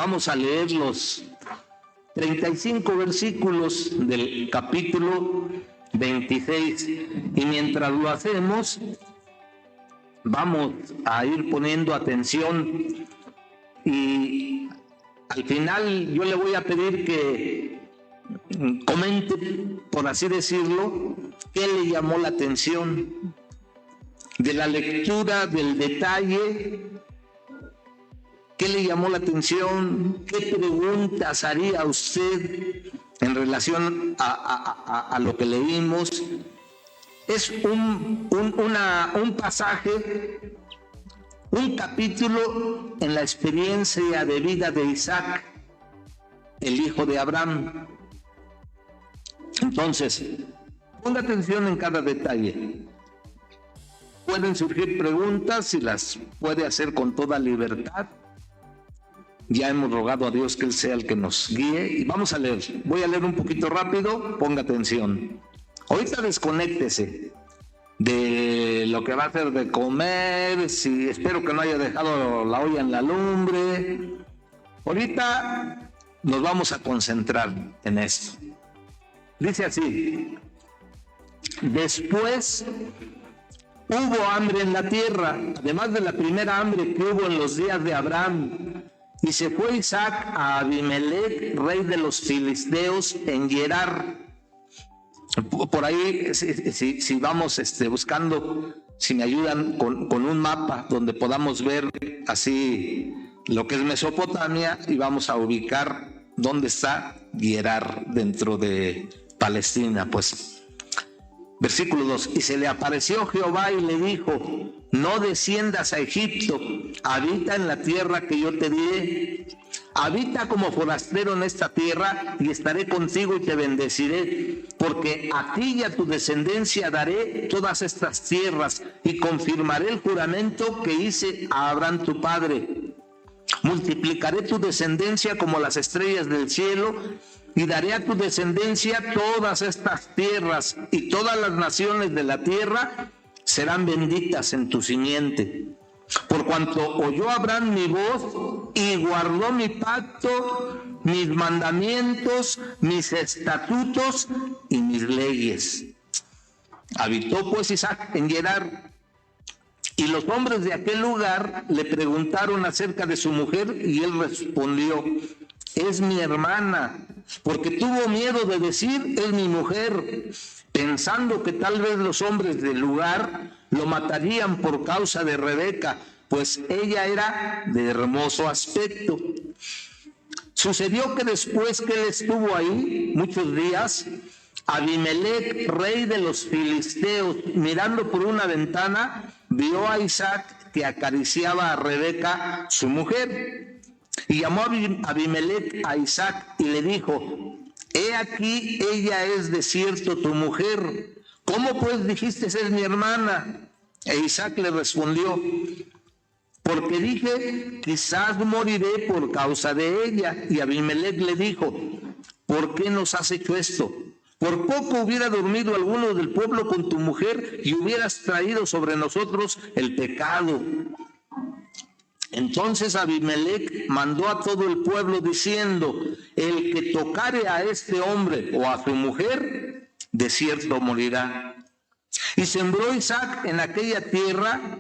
Vamos a leer los 35 versículos del capítulo 26. Y mientras lo hacemos, vamos a ir poniendo atención. Y al final yo le voy a pedir que comente, por así decirlo, qué le llamó la atención de la lectura, del detalle. ¿Qué le llamó la atención? ¿Qué preguntas haría usted en relación a lo que leímos? Es un pasaje, un capítulo en la experiencia de vida de Isaac, el hijo de Abraham. Entonces, ponga atención en cada detalle. Pueden surgir preguntas y las puede hacer con toda libertad. Ya hemos rogado a Dios que Él sea el que nos guíe y vamos a leer. Voy a leer un poquito rápido, ponga atención. Ahorita desconéctese de lo que va a hacer de comer, espero que no haya dejado la olla en la lumbre. Ahorita nos vamos a concentrar en esto. Dice así: después hubo hambre en la tierra, además de la primera hambre que hubo en los días de Abraham. Y se fue Isaac a Abimelech, rey de los filisteos, en Gerar. Por ahí, si vamos buscando, si me ayudan con un mapa donde podamos ver así lo que es Mesopotamia, y vamos a ubicar dónde está Gerar dentro de Palestina. Pues, versículo 2: y se le apareció Jehová y le dijo: no desciendas a Egipto, habita en la tierra que yo te diré. Habita como forastero en esta tierra y estaré contigo y te bendeciré, porque a ti y a tu descendencia daré todas estas tierras y confirmaré el juramento que hice a Abraham tu padre. Multiplicaré tu descendencia como las estrellas del cielo y daré a tu descendencia todas estas tierras, y todas las naciones de la tierra serán benditas en tu simiente. Por cuanto oyó Abraham mi voz y guardó mi pacto, mis mandamientos, mis estatutos y mis leyes. Habitó pues Isaac en Gerar, y los hombres de aquel lugar le preguntaron acerca de su mujer, y él respondió: es mi hermana, porque tuvo miedo de decir: es mi mujer, pensando que tal vez los hombres del lugar lo matarían por causa de Rebeca, pues ella era de hermoso aspecto. Sucedió que después que él estuvo ahí muchos días, Abimelech, rey de los filisteos, mirando por una ventana, vio a Isaac que acariciaba a Rebeca, su mujer. Y llamó a Abimelech a Isaac y le dijo: he aquí, ella es de cierto tu mujer. ¿Cómo pues dijiste es mi hermana? E Isaac le respondió: porque dije, quizás moriré por causa de ella. Y Abimelech le dijo: ¿por qué nos has hecho esto? Por poco hubiera dormido alguno del pueblo con tu mujer y hubieras traído sobre nosotros el pecado. Entonces Abimelech mandó a todo el pueblo diciendo: el que tocare a este hombre o a su mujer, de cierto morirá. Y sembró Isaac en aquella tierra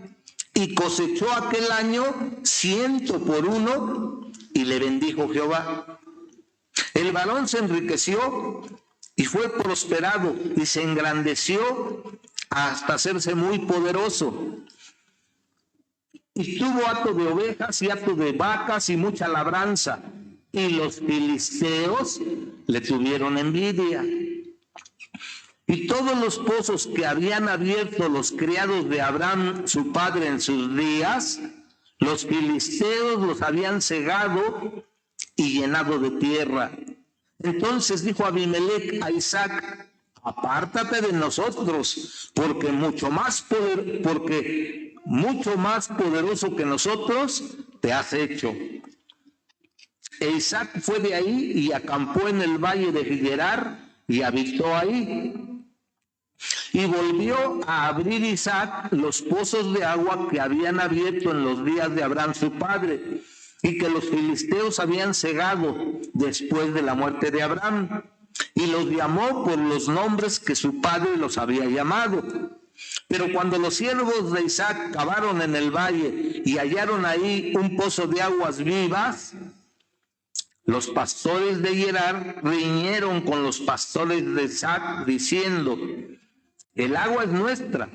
y cosechó aquel año 100 por 1, y le bendijo Jehová. El varón se enriqueció y fue prosperado y se engrandeció hasta hacerse muy poderoso. Y tuvo hato de ovejas y hato de vacas y mucha labranza. Y los filisteos le tuvieron envidia. Y todos los pozos que habían abierto los criados de Abraham, su padre, en sus días, los filisteos los habían cegado y llenado de tierra. Entonces dijo Abimelech a Isaac: apártate de nosotros, porque mucho más poderoso que nosotros te has hecho. E Isaac fue de ahí y acampó en el valle de Gerar y habitó ahí. Y volvió a abrir Isaac los pozos de agua que habían abierto en los días de Abraham su padre, y que los filisteos habían cegado después de la muerte de Abraham, y los llamó por los nombres que su padre los había llamado. Pero cuando los siervos de Isaac cavaron en el valle y hallaron ahí un pozo de aguas vivas, los pastores de Gerar riñeron con los pastores de Isaac diciendo: el agua es nuestra.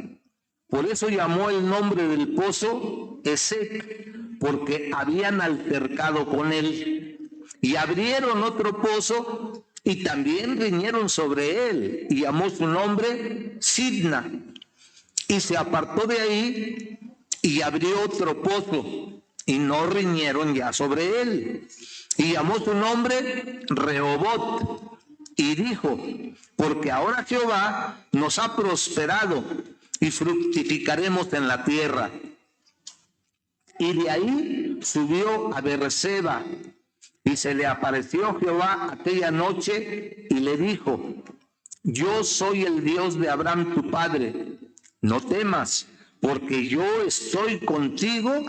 Por eso llamó el nombre del pozo Esek, porque habían altercado con él. Y abrieron otro pozo y también riñeron sobre él, y llamó su nombre Sidna. Y se apartó de ahí y abrió otro pozo, y no riñeron ya sobre él. Y llamó su nombre Rehobot, y dijo: porque ahora Jehová nos ha prosperado y fructificaremos en la tierra. Y de ahí subió a Beerseba, y se le apareció Jehová aquella noche y le dijo: yo soy el Dios de Abraham tu padre, no temas, porque yo estoy contigo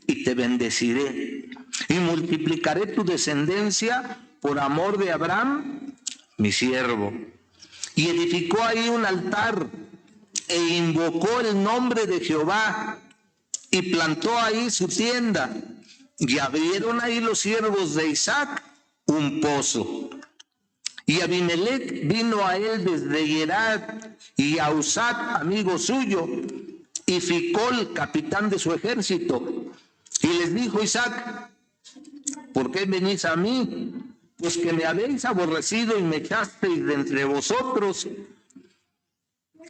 y te bendeciré, y multiplicaré tu descendencia por amor de Abraham, mi siervo. Y edificó ahí un altar e invocó el nombre de Jehová y plantó ahí su tienda, y abrieron ahí los siervos de Isaac un pozo. Y Abimelech vino a él desde Gerar, y a Usac, amigo suyo, y Ficol, capitán de su ejército. Y les dijo Isaac: ¿por qué venís a mí? Pues que me habéis aborrecido y me echasteis de entre vosotros.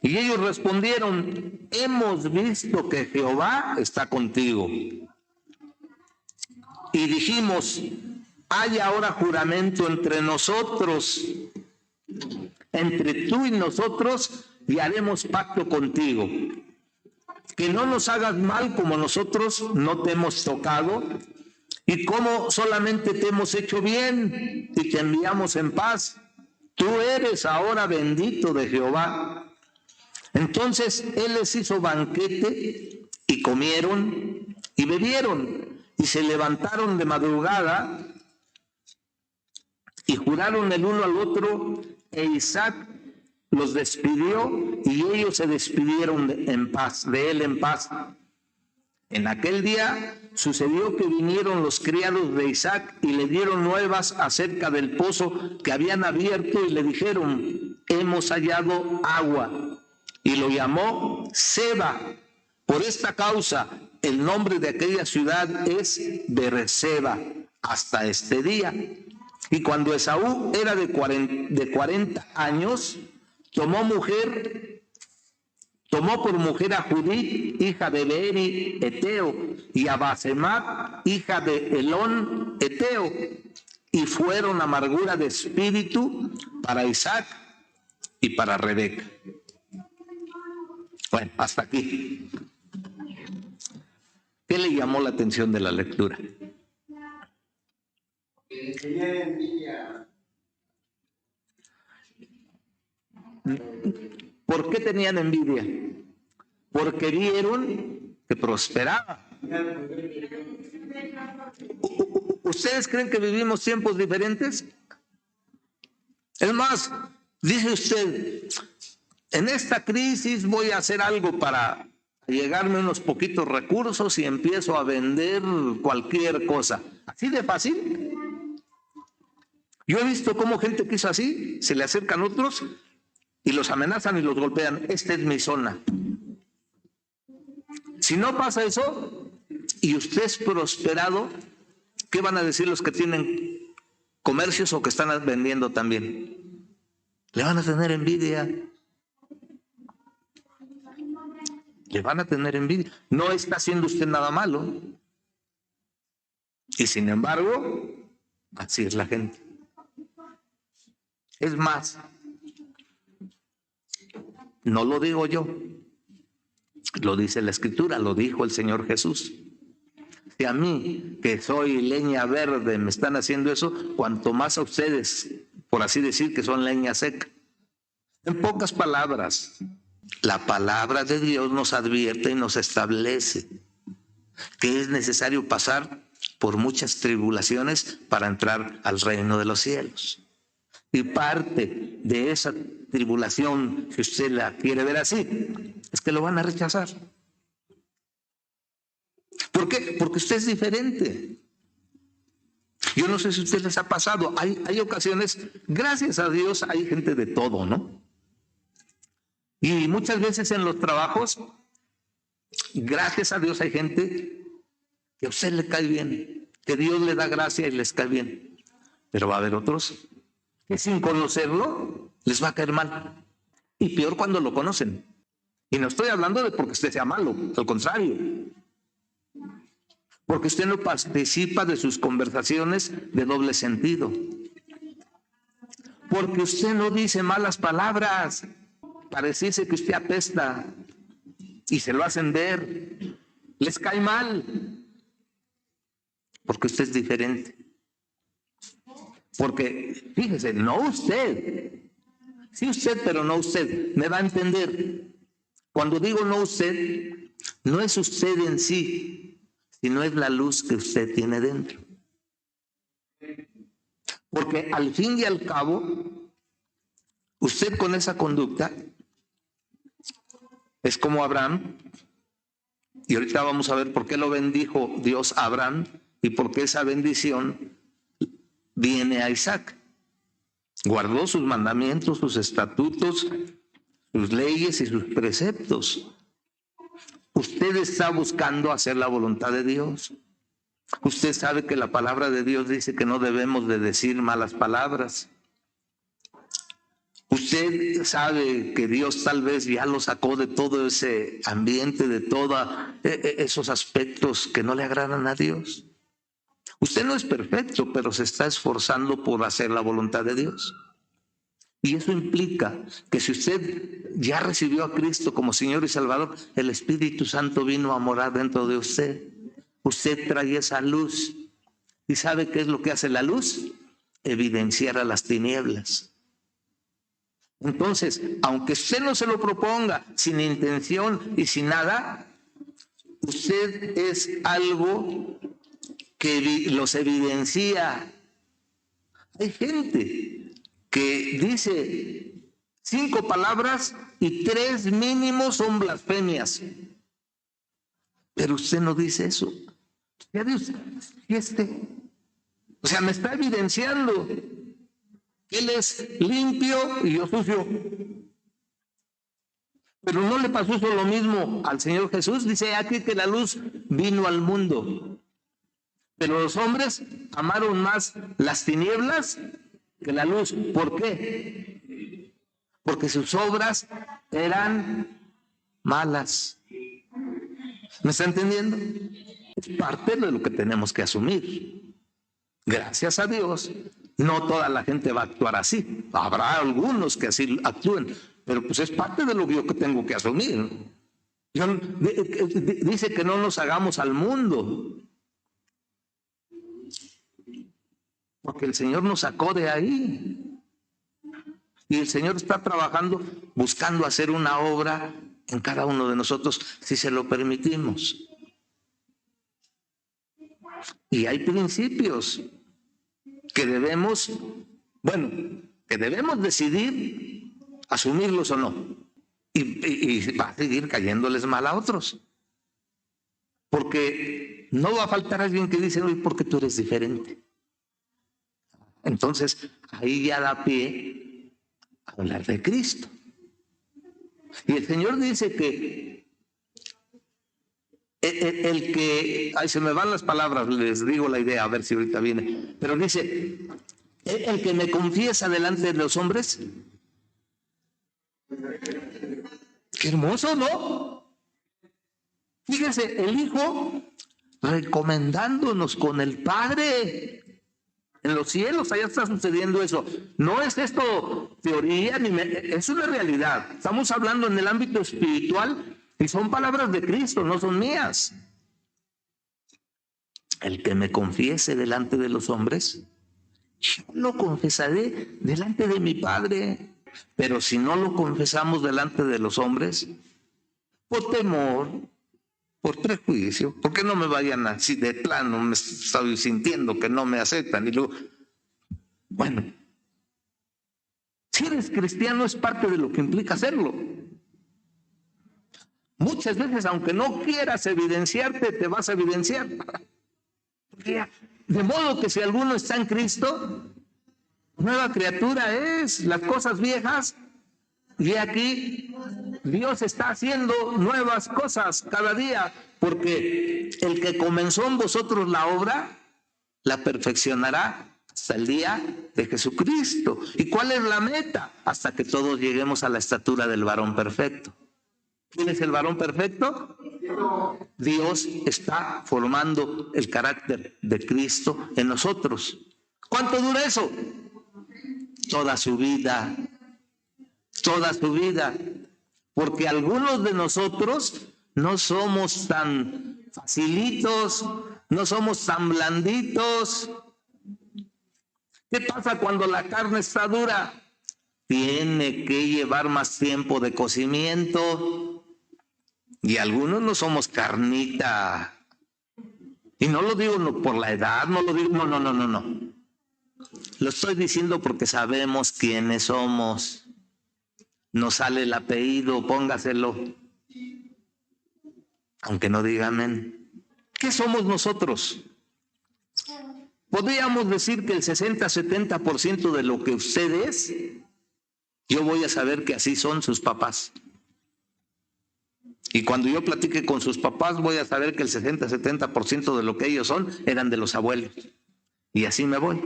Y ellos respondieron: hemos visto que Jehová está contigo. Y dijimos: hay ahora juramento entre nosotros, entre tú y nosotros, y haremos pacto contigo, que no nos hagas mal como nosotros no te hemos tocado, y como solamente te hemos hecho bien y te enviamos en paz. Tú eres ahora bendito de Jehová. Entonces él les hizo banquete, y comieron y bebieron, y se levantaron de madrugada y juraron el uno al otro, e Isaac los despidió y ellos se despidieron de él en paz. En aquel día sucedió que vinieron los criados de Isaac y le dieron nuevas acerca del pozo que habían abierto, y le dijeron: hemos hallado agua. Y lo llamó Seba. Por esta causa el nombre de aquella ciudad es Beerseba hasta este día. Y cuando Esaú era de 40 años, tomó por mujer a Judith, hija de Beeri, Eteo, y a Basemat, hija de Elón, Eteo, y fueron amargura de espíritu para Isaac y para Rebeca. Bueno, hasta aquí. ¿Qué le llamó la atención de la lectura? ¿Por qué tenían envidia? Porque vieron que prosperaba. ¿Ustedes creen que vivimos tiempos diferentes? Es más, dice usted: en esta crisis voy a hacer algo para llegarme unos poquitos recursos y empiezo a vender cualquier cosa. ¿Así de fácil? Yo he visto cómo gente que hizo así, se le acercan otros y los amenazan y los golpean. Esta es mi zona. Si no pasa eso y usted es prosperado, ¿qué van a decir los que tienen comercios o que están vendiendo también? Le van a tener envidia. Le van a tener envidia. No está haciendo usted nada malo. Y sin embargo, así es la gente. Es más, no lo digo yo, lo dice la Escritura, lo dijo el Señor Jesús. Si a mí, que soy leña verde, me están haciendo eso, cuanto más a ustedes, por así decir, que son leña seca. En pocas palabras, la palabra de Dios nos advierte y nos establece que es necesario pasar por muchas tribulaciones para entrar al reino de los cielos. Y parte de esa tribulación, si usted la quiere ver así, es que lo van a rechazar. ¿Por qué? Porque usted es diferente. Yo no sé si a usted les ha pasado, hay ocasiones, gracias a Dios hay gente de todo, ¿no? Y muchas veces en los trabajos, gracias a Dios hay gente que a usted le cae bien, que Dios le da gracia y les cae bien. Pero va a haber otros que sin conocerlo les va a caer mal. Y peor cuando lo conocen. Y no estoy hablando de porque usted sea malo, al contrario. Porque usted no participa de sus conversaciones de doble sentido. Porque usted no dice malas palabras para decirse que usted apesta y se lo hacen ver. Les cae mal. Porque usted es diferente. Porque, fíjese, no usted. Sí usted, pero no usted. Me va a entender. Cuando digo no usted, no es usted en sí, sino es la luz que usted tiene dentro. Porque al fin y al cabo, usted con esa conducta es como Abraham. Y ahorita vamos a ver por qué lo bendijo Dios a Abraham y por qué esa bendición viene a Isaac. Guardó sus mandamientos, sus estatutos, sus leyes y sus preceptos. Usted está buscando hacer la voluntad de Dios. Usted sabe que la palabra de Dios dice que no debemos de decir malas palabras. Usted sabe que Dios tal vez ya lo sacó de todo ese ambiente, de todos esos aspectos que no le agradan a Dios. Usted no es perfecto, pero se está esforzando por hacer la voluntad de Dios. Y eso implica que si usted ya recibió a Cristo como Señor y Salvador, el Espíritu Santo vino a morar dentro de usted. Usted trae esa luz. ¿Y sabe qué es lo que hace la luz? Evidenciar a las tinieblas. Entonces, aunque usted no se lo proponga sin intención y sin nada, usted es algo que los evidencia. Hay gente que dice 5 palabras y 3 mínimo son blasfemias. Pero usted no dice eso. Ya Dios, o sea, me está evidenciando que Él es limpio y yo sucio. Pero no le pasó eso lo mismo al Señor Jesús. Dice aquí que la luz vino al mundo. Pero los hombres amaron más las tinieblas que la luz. ¿Por qué? Porque sus obras eran malas. ¿Me está entendiendo? Es parte de lo que tenemos que asumir. Gracias a Dios, no toda la gente va a actuar así. Habrá algunos que así actúen, pero pues es parte de lo que yo tengo que asumir. Dice que no nos hagamos al mundo. Porque el Señor nos sacó de ahí. Y el Señor está trabajando, buscando hacer una obra en cada uno de nosotros, si se lo permitimos. Y hay principios que debemos, que debemos decidir asumirlos o no. Y va a seguir cayéndoles mal a otros. Porque no va a faltar alguien que dice, oye, porque tú eres diferente. Entonces, ahí ya da pie a hablar de Cristo. Y el Señor dice que el que, ay, se me van las palabras, les digo la idea, a ver si ahorita viene, pero dice, el que me confiesa delante de los hombres, qué hermoso, ¿no? Fíjese, el Hijo recomendándonos con el Padre. En los cielos, allá está sucediendo eso. No es esto teoría, es una realidad. Estamos hablando en el ámbito espiritual y son palabras de Cristo, no son mías. El que me confiese delante de los hombres, yo lo confesaré delante de mi Padre. Pero si no lo confesamos delante de los hombres, por temor por prejuicio, porque no me vayan así de plano, me estoy sintiendo que no me aceptan. Y luego, bueno, si eres cristiano es parte de lo que implica hacerlo. Muchas veces, aunque no quieras evidenciarte, te vas a evidenciar. De modo que si alguno está en Cristo, nueva criatura es. Las cosas viejas, y aquí Dios está haciendo nuevas cosas cada día, porque el que comenzó en vosotros la obra, la perfeccionará hasta el día de Jesucristo. ¿Y cuál es la meta? Hasta que todos lleguemos a la estatura del varón perfecto. ¿Quién es el varón perfecto? Dios está formando el carácter de Cristo en nosotros. ¿Cuánto dura eso? Toda su vida. Toda su vida. Porque algunos de nosotros no somos tan facilitos, no somos tan blanditos. ¿Qué pasa cuando la carne está dura? Tiene que llevar más tiempo de cocimiento. Y algunos no somos carnita. Y no lo digo por la edad, no lo digo, no. Lo estoy diciendo porque sabemos quiénes somos. Nos sale el apellido, póngaselo. Aunque no diga amén. ¿Qué somos nosotros? Podríamos decir que el 60-70% de lo que usted es, yo voy a saber que así son sus papás. Y cuando yo platique con sus papás, voy a saber que el 60-70% de lo que ellos son eran de los abuelos. Y así me voy.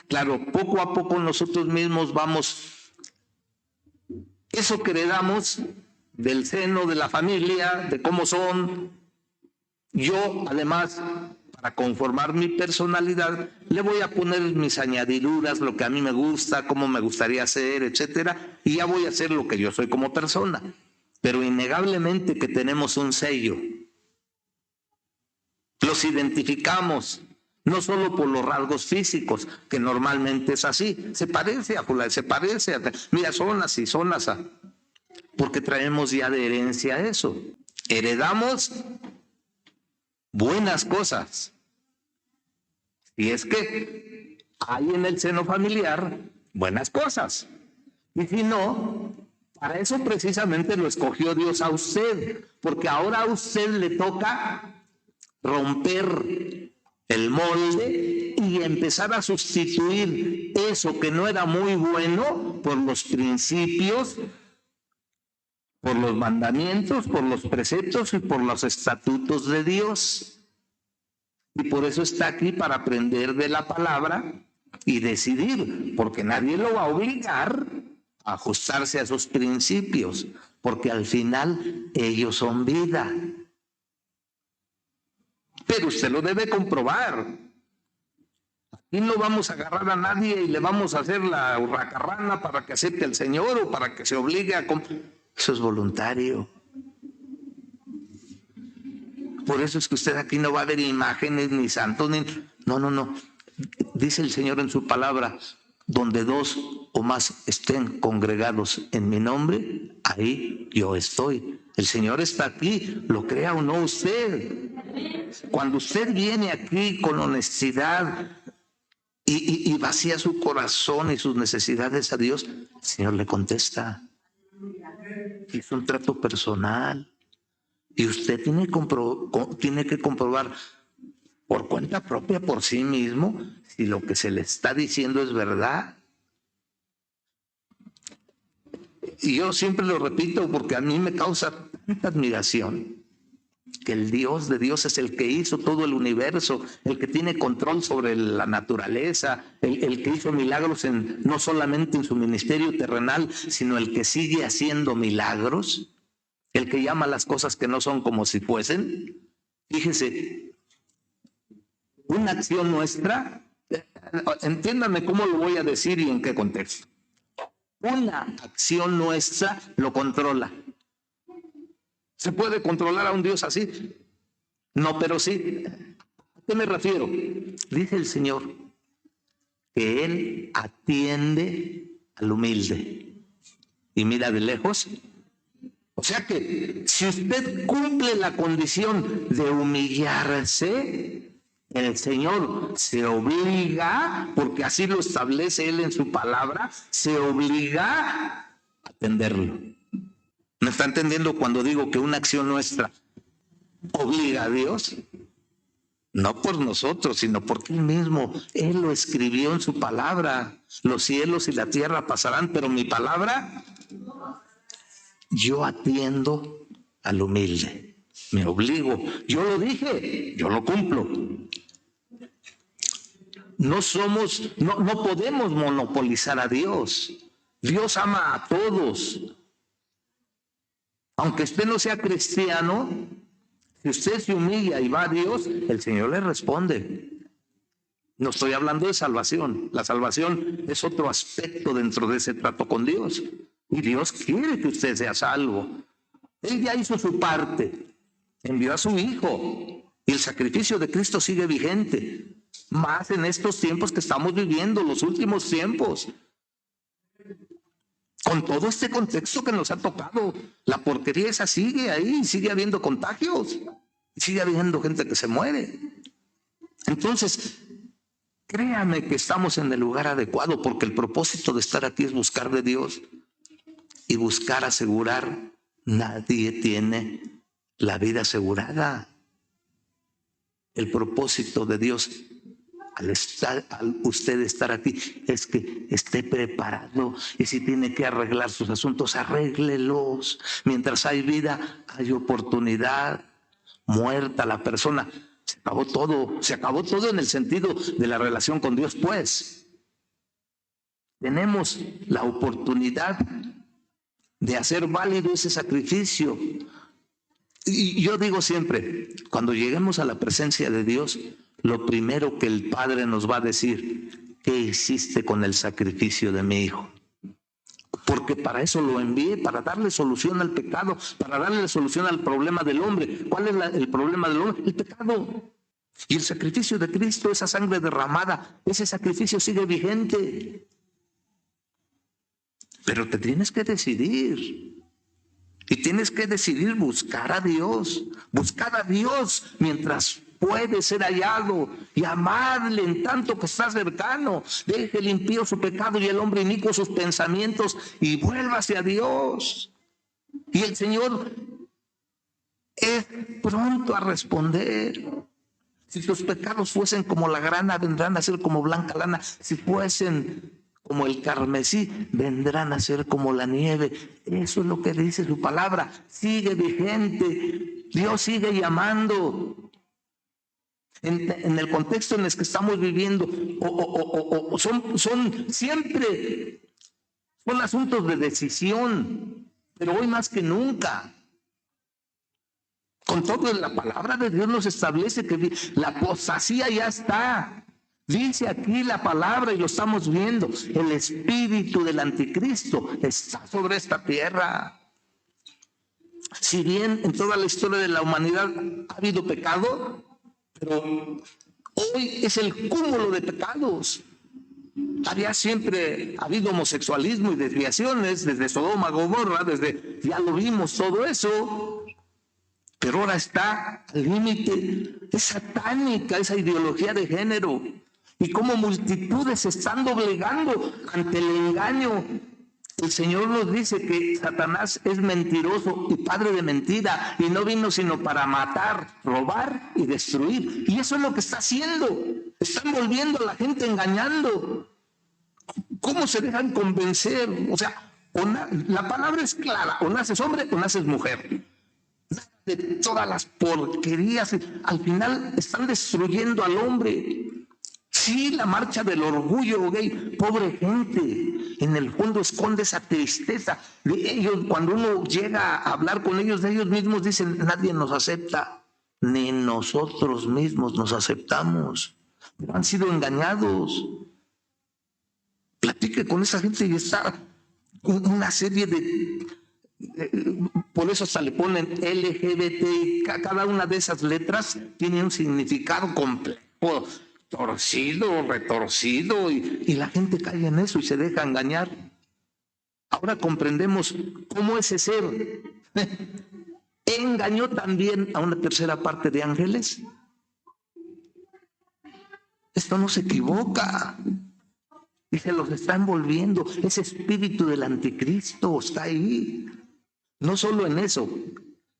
Claro, poco a poco nosotros mismos vamos, eso que heredamos del seno de la familia, de cómo son. Yo, además, para conformar mi personalidad, le voy a poner mis añadiduras, lo que a mí me gusta, cómo me gustaría ser, etcétera, y ya voy a hacer lo que yo soy como persona. Pero innegablemente que tenemos un sello. Los identificamos, no solo por los rasgos físicos, que normalmente es así. Se parece a fulano, se parece a... Mira, son así, porque traemos ya de herencia eso. Heredamos buenas cosas. Y es que hay en el seno familiar buenas cosas. Y si no, para eso precisamente lo escogió Dios a usted, porque ahora a usted le toca romper el molde y empezar a sustituir eso que no era muy bueno por los principios, por los mandamientos, por los preceptos y por los estatutos de Dios. Y por eso está aquí, para aprender de la palabra y decidir, porque nadie lo va a obligar a ajustarse a sus principios, porque al final ellos son vida. Pero usted lo debe comprobar. Aquí no vamos a agarrar a nadie y le vamos a hacer la hurracarrana para que acepte al Señor o para que se obligue a... Eso es voluntario. Por eso es que usted aquí no va a ver imágenes ni santos, ni... No. Dice el Señor en su palabra, donde dos o más estén congregados en mi nombre, ahí yo estoy. El Señor está aquí, lo crea o no usted. Cuando usted viene aquí con honestidad y vacía su corazón y sus necesidades a Dios, el Señor le contesta. Es un trato personal. Y usted tiene que comprobar por cuenta propia, por sí mismo, si lo que se le está diciendo es verdad. Y yo siempre lo repito porque a mí me causa tanta admiración que el Dios de Dios es el que hizo todo el universo, el que tiene control sobre la naturaleza, el que hizo milagros no solamente en su ministerio terrenal, sino el que sigue haciendo milagros, el que llama las cosas que no son como si fuesen. Fíjese, una acción nuestra, entiéndame cómo lo voy a decir y en qué contexto. Una acción nuestra lo controla. ¿Se puede controlar a un Dios así? No, pero sí. ¿A qué me refiero? Dice el Señor que Él atiende al humilde y mira de lejos. O sea que si usted cumple la condición de humillarse, el Señor se obliga, porque así lo establece Él en su palabra, se obliga a atenderlo. ¿Me está entendiendo cuando digo que una acción nuestra obliga a Dios? No por nosotros, sino porque Él mismo, Él lo escribió en su palabra. Los cielos y la tierra pasarán, pero mi palabra, yo atiendo al humilde. Me obligo. Yo lo dije, yo lo cumplo. No podemos monopolizar a Dios. Dios ama a todos. Aunque usted no sea cristiano, si usted se humilla y va a Dios, el Señor le responde. No estoy hablando de salvación. La salvación es otro aspecto dentro de ese trato con Dios. Y Dios quiere que usted sea salvo. Él ya hizo su parte. Envió a su Hijo. Y el sacrificio de Cristo sigue vigente. Más en estos tiempos que estamos viviendo, los últimos tiempos. Con todo este contexto que nos ha tocado, la porquería esa sigue ahí, sigue habiendo contagios, sigue habiendo gente que se muere. Entonces, créame que estamos en el lugar adecuado, porque el propósito de estar aquí es buscar de Dios y buscar asegurar. Nadie tiene la vida asegurada. El propósito de Dios al usted estar aquí es que esté preparado, y si tiene que arreglar sus asuntos, arréglelos. Mientras hay vida, hay oportunidad. Muerta la persona, se acabó todo en el sentido de la relación con Dios. Pues tenemos la oportunidad de hacer válido ese sacrificio. Y yo digo siempre, cuando lleguemos a la presencia de Dios, lo primero que el Padre nos va a decir: ¿qué hiciste con el sacrificio de mi Hijo? Porque para eso lo envié, para darle solución al pecado, para darle solución al problema del hombre. ¿Cuál es el problema del hombre? El pecado. Y el sacrificio de Cristo, esa sangre derramada, ese sacrificio sigue vigente. Pero te tienes que decidir. Y tienes que decidir buscar a Dios mientras puede ser hallado, y amarle en tanto que está cercano. Deje el impío su pecado y el hombre inicuo sus pensamientos, y vuélvase a Dios. Y el Señor es pronto a responder. Si tus pecados fuesen como la grana, vendrán a ser como blanca lana. Si fuesen como el carmesí, vendrán a ser como la nieve. Eso es lo que dice su palabra. Sigue vigente. Dios sigue llamando. En el contexto en el que estamos viviendo, son siempre asuntos de decisión, pero hoy más que nunca. Con todo, la palabra de Dios nos establece que la apostasía ya está. Dice aquí la palabra, y lo estamos viendo: el espíritu del anticristo está sobre esta tierra. Si bien en toda la historia de la humanidad ha habido pecado, pero hoy es el cúmulo de pecados. Había siempre habido homosexualismo y desviaciones, desde Sodoma, Gomorra, ya lo vimos todo eso. Pero ahora está al límite. Es satánica esa ideología de género. Y como multitudes se están doblegando ante el engaño. El Señor nos dice que Satanás es mentiroso y padre de mentira, y no vino sino para matar, robar y destruir. Y eso es lo que está haciendo. Están volviendo a la gente engañando. ¿Cómo se dejan convencer? O sea, la palabra es clara: o naces hombre o naces mujer. De todas las porquerías, al final están destruyendo al hombre. Sí, la marcha del orgullo gay, pobre gente, en el fondo esconde esa tristeza de ellos. Cuando uno llega a hablar con ellos, de ellos mismos dicen: nadie nos acepta, ni nosotros mismos nos aceptamos. Pero han sido engañados. Platique con esa gente y está una serie de por eso hasta le ponen LGBT. Cada una de esas letras tiene un significado complejo, torcido, retorcido, y la gente cae en eso y se deja engañar. Ahora comprendemos cómo ese ser ¿Engañó también a una tercera parte de ángeles? Esto no se equivoca. Y se los está envolviendo. Ese espíritu del anticristo está ahí. No solo en eso.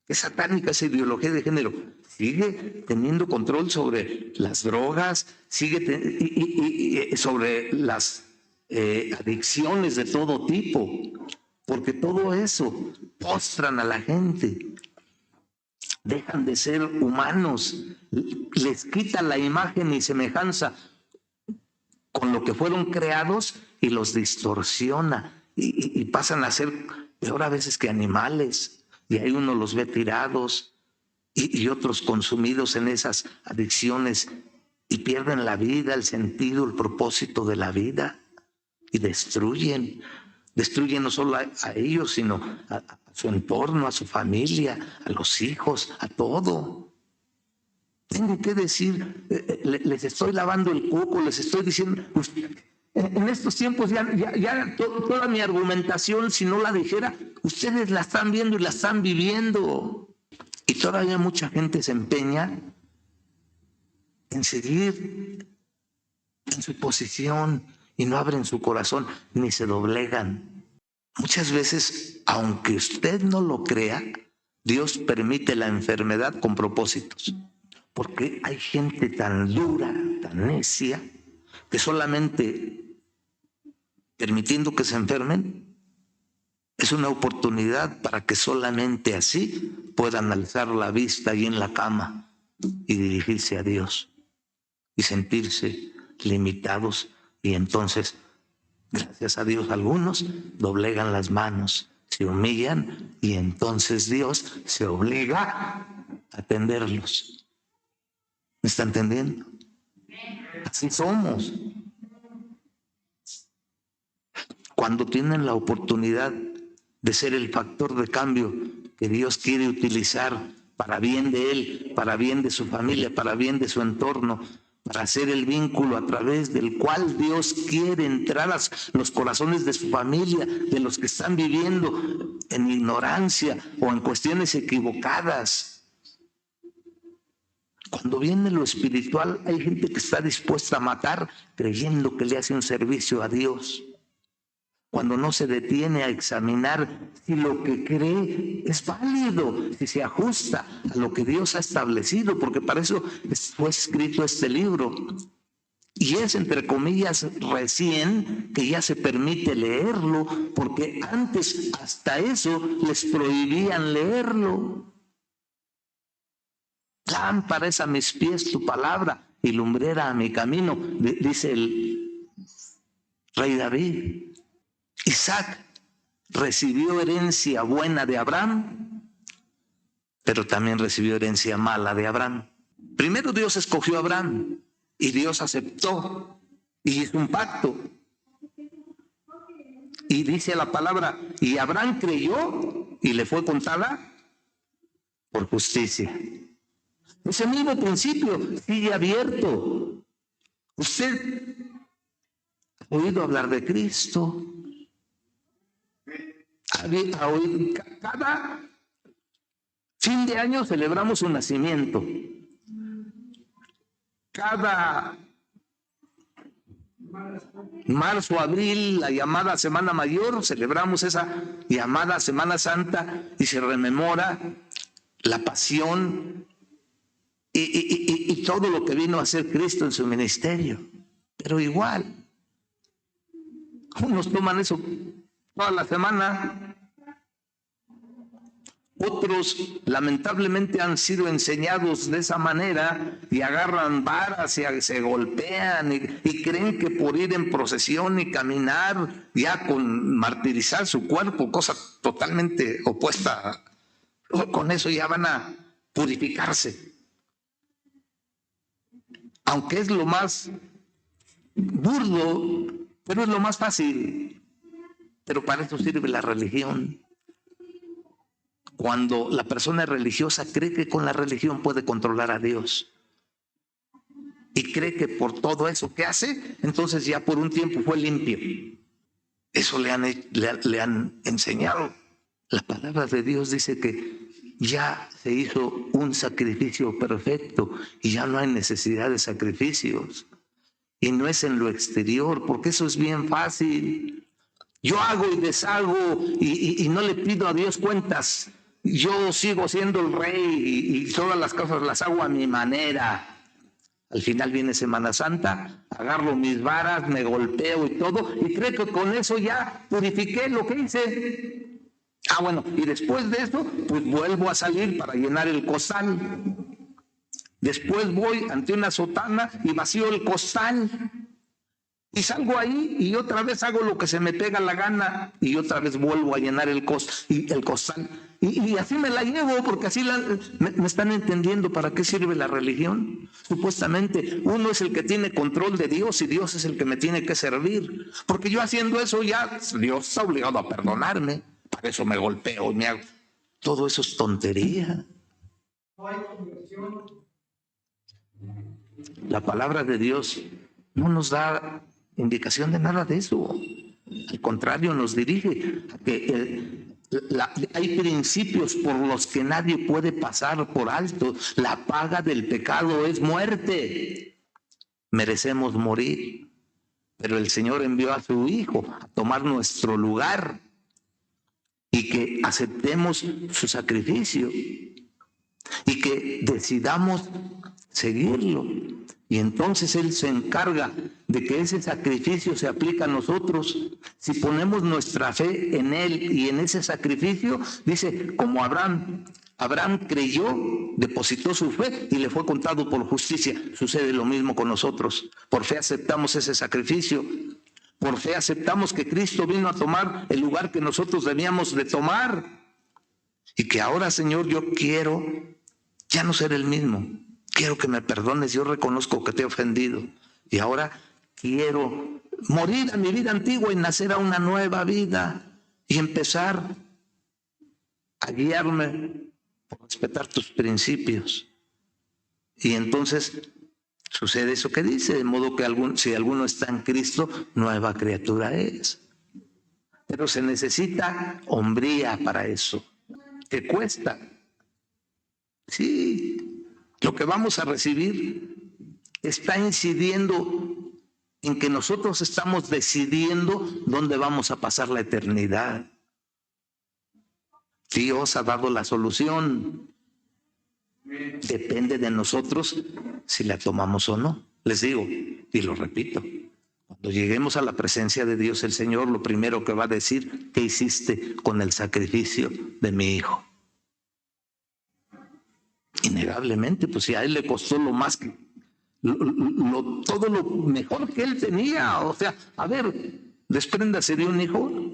Es satánica esa ideología de género. Sigue teniendo control sobre las drogas, sigue sobre las adicciones de todo tipo. Porque todo eso postran a la gente. Dejan de ser humanos. Les quita la imagen y semejanza con lo que fueron creados y los distorsiona y pasan a ser peor a veces que animales, y ahí uno los ve tirados y otros consumidos en esas adicciones y pierden la vida, el sentido, el propósito de la vida y destruyen no solo a ellos, sino a su entorno, a su familia, a los hijos, a todo. Tengo que decir, les estoy lavando el coco, les estoy diciendo, pues, en estos tiempos ya toda mi argumentación, si no la dijera, ustedes la están viendo y la están viviendo. Y todavía mucha gente se empeña en seguir en su posición y no abren su corazón ni se doblegan. Muchas veces, aunque usted no lo crea, Dios permite la enfermedad con propósitos. Porque hay gente tan dura, tan necia, que solamente permitiendo que se enfermen es una oportunidad para que solamente así puedan alzar la vista ahí en la cama y dirigirse a Dios y sentirse limitados. Y entonces, gracias a Dios, algunos doblegan las manos, se humillan y entonces Dios se obliga a atenderlos. ¿Me está entendiendo? Así somos. Cuando tienen la oportunidad de ser el factor de cambio que Dios quiere utilizar para bien de Él, para bien de su familia, para bien de su entorno, para hacer el vínculo a través del cual Dios quiere entrar a los corazones de su familia, de los que están viviendo en ignorancia o en cuestiones equivocadas. Cuando viene lo espiritual, hay gente que está dispuesta a matar creyendo que le hace un servicio a Dios. Cuando no se detiene a examinar si lo que cree es válido, si se ajusta a lo que Dios ha establecido, porque para eso fue escrito este libro. Y es, entre comillas, recién que ya se permite leerlo, porque antes hasta eso les prohibían leerlo. Lámpara es a mis pies tu palabra y lumbrera a mi camino, dice el rey David. Isaac recibió herencia buena de Abraham, pero también recibió herencia mala de Abraham. Primero Dios escogió a Abraham y Dios aceptó y hizo un pacto. Y dice la palabra, y Abraham creyó y le fue contada por justicia. Ese mismo principio sigue abierto. Usted ha oído hablar de Cristo. Cada fin de año celebramos su nacimiento. Cada marzo, abril, la llamada Semana Mayor, celebramos esa llamada Semana Santa y se rememora la pasión y todo lo que vino a hacer Cristo en su ministerio. Pero igual, unos toman eso toda la semana, otros lamentablemente han sido enseñados de esa manera y agarran varas y se golpean y creen que por ir en procesión y caminar ya con martirizar su cuerpo, cosa totalmente opuesta, con eso ya van a purificarse. Aunque es lo más burdo, pero es lo más fácil. Pero para eso sirve la religión. Cuando la persona religiosa cree que con la religión puede controlar a Dios y cree que por todo eso que hace, entonces ya por un tiempo fue limpio. Eso le han enseñado. La palabra de Dios dice que ya se hizo un sacrificio perfecto y ya no hay necesidad de sacrificios. Y no es en lo exterior, porque eso es bien fácil. Yo hago y deshago y no le pido a Dios cuentas. Yo sigo siendo el rey y todas las cosas las hago a mi manera. Al final viene Semana Santa, agarro mis varas, me golpeo y todo, y creo que con eso ya purifiqué lo que hice. Bueno, y después de eso, pues vuelvo a salir para llenar el costal. Después voy ante una sotana y vacío el costal. Y salgo ahí y otra vez hago lo que se me pega la gana y otra vez vuelvo a llenar el costal. Y así me la llevo, porque así me están entendiendo para qué sirve la religión. Supuestamente uno es el que tiene control de Dios y Dios es el que me tiene que servir. Porque yo haciendo eso ya Dios está obligado a perdonarme. Para eso me golpeo y me hago. Todo eso es tontería. No hay conversión. La palabra de Dios no nos da indicación de nada de eso. Al contrario, nos dirige a que hay principios por los que nadie puede pasar por alto. La paga del pecado es muerte. Merecemos morir, pero el Señor envió a su Hijo a tomar nuestro lugar y que aceptemos su sacrificio y que decidamos seguirlo. Y entonces Él se encarga de que ese sacrificio se aplique a nosotros. Si ponemos nuestra fe en Él y en ese sacrificio, dice, como Abraham creyó, depositó su fe y le fue contado por justicia. Sucede lo mismo con nosotros. Por fe aceptamos ese sacrificio. Por fe aceptamos que Cristo vino a tomar el lugar que nosotros debíamos de tomar. Y que ahora, Señor, yo quiero ya no ser el mismo. Quiero que me perdones, yo reconozco que te he ofendido. Y ahora quiero morir a mi vida antigua y nacer a una nueva vida. Y empezar a guiarme por respetar tus principios. Y entonces sucede eso que dice, de modo que si alguno está en Cristo, nueva criatura es. Pero se necesita hombría para eso. ¿Qué cuesta? Sí. Lo que vamos a recibir está incidiendo en que nosotros estamos decidiendo dónde vamos a pasar la eternidad. Dios ha dado la solución. Depende de nosotros si la tomamos o no. Les digo, y lo repito, cuando lleguemos a la presencia de Dios, el Señor lo primero que va a decir, ¿qué hiciste con el sacrificio de mi hijo? Innegablemente, pues si a él le costó lo más que todo lo mejor que él tenía. O sea, a ver, despréndase de un hijo,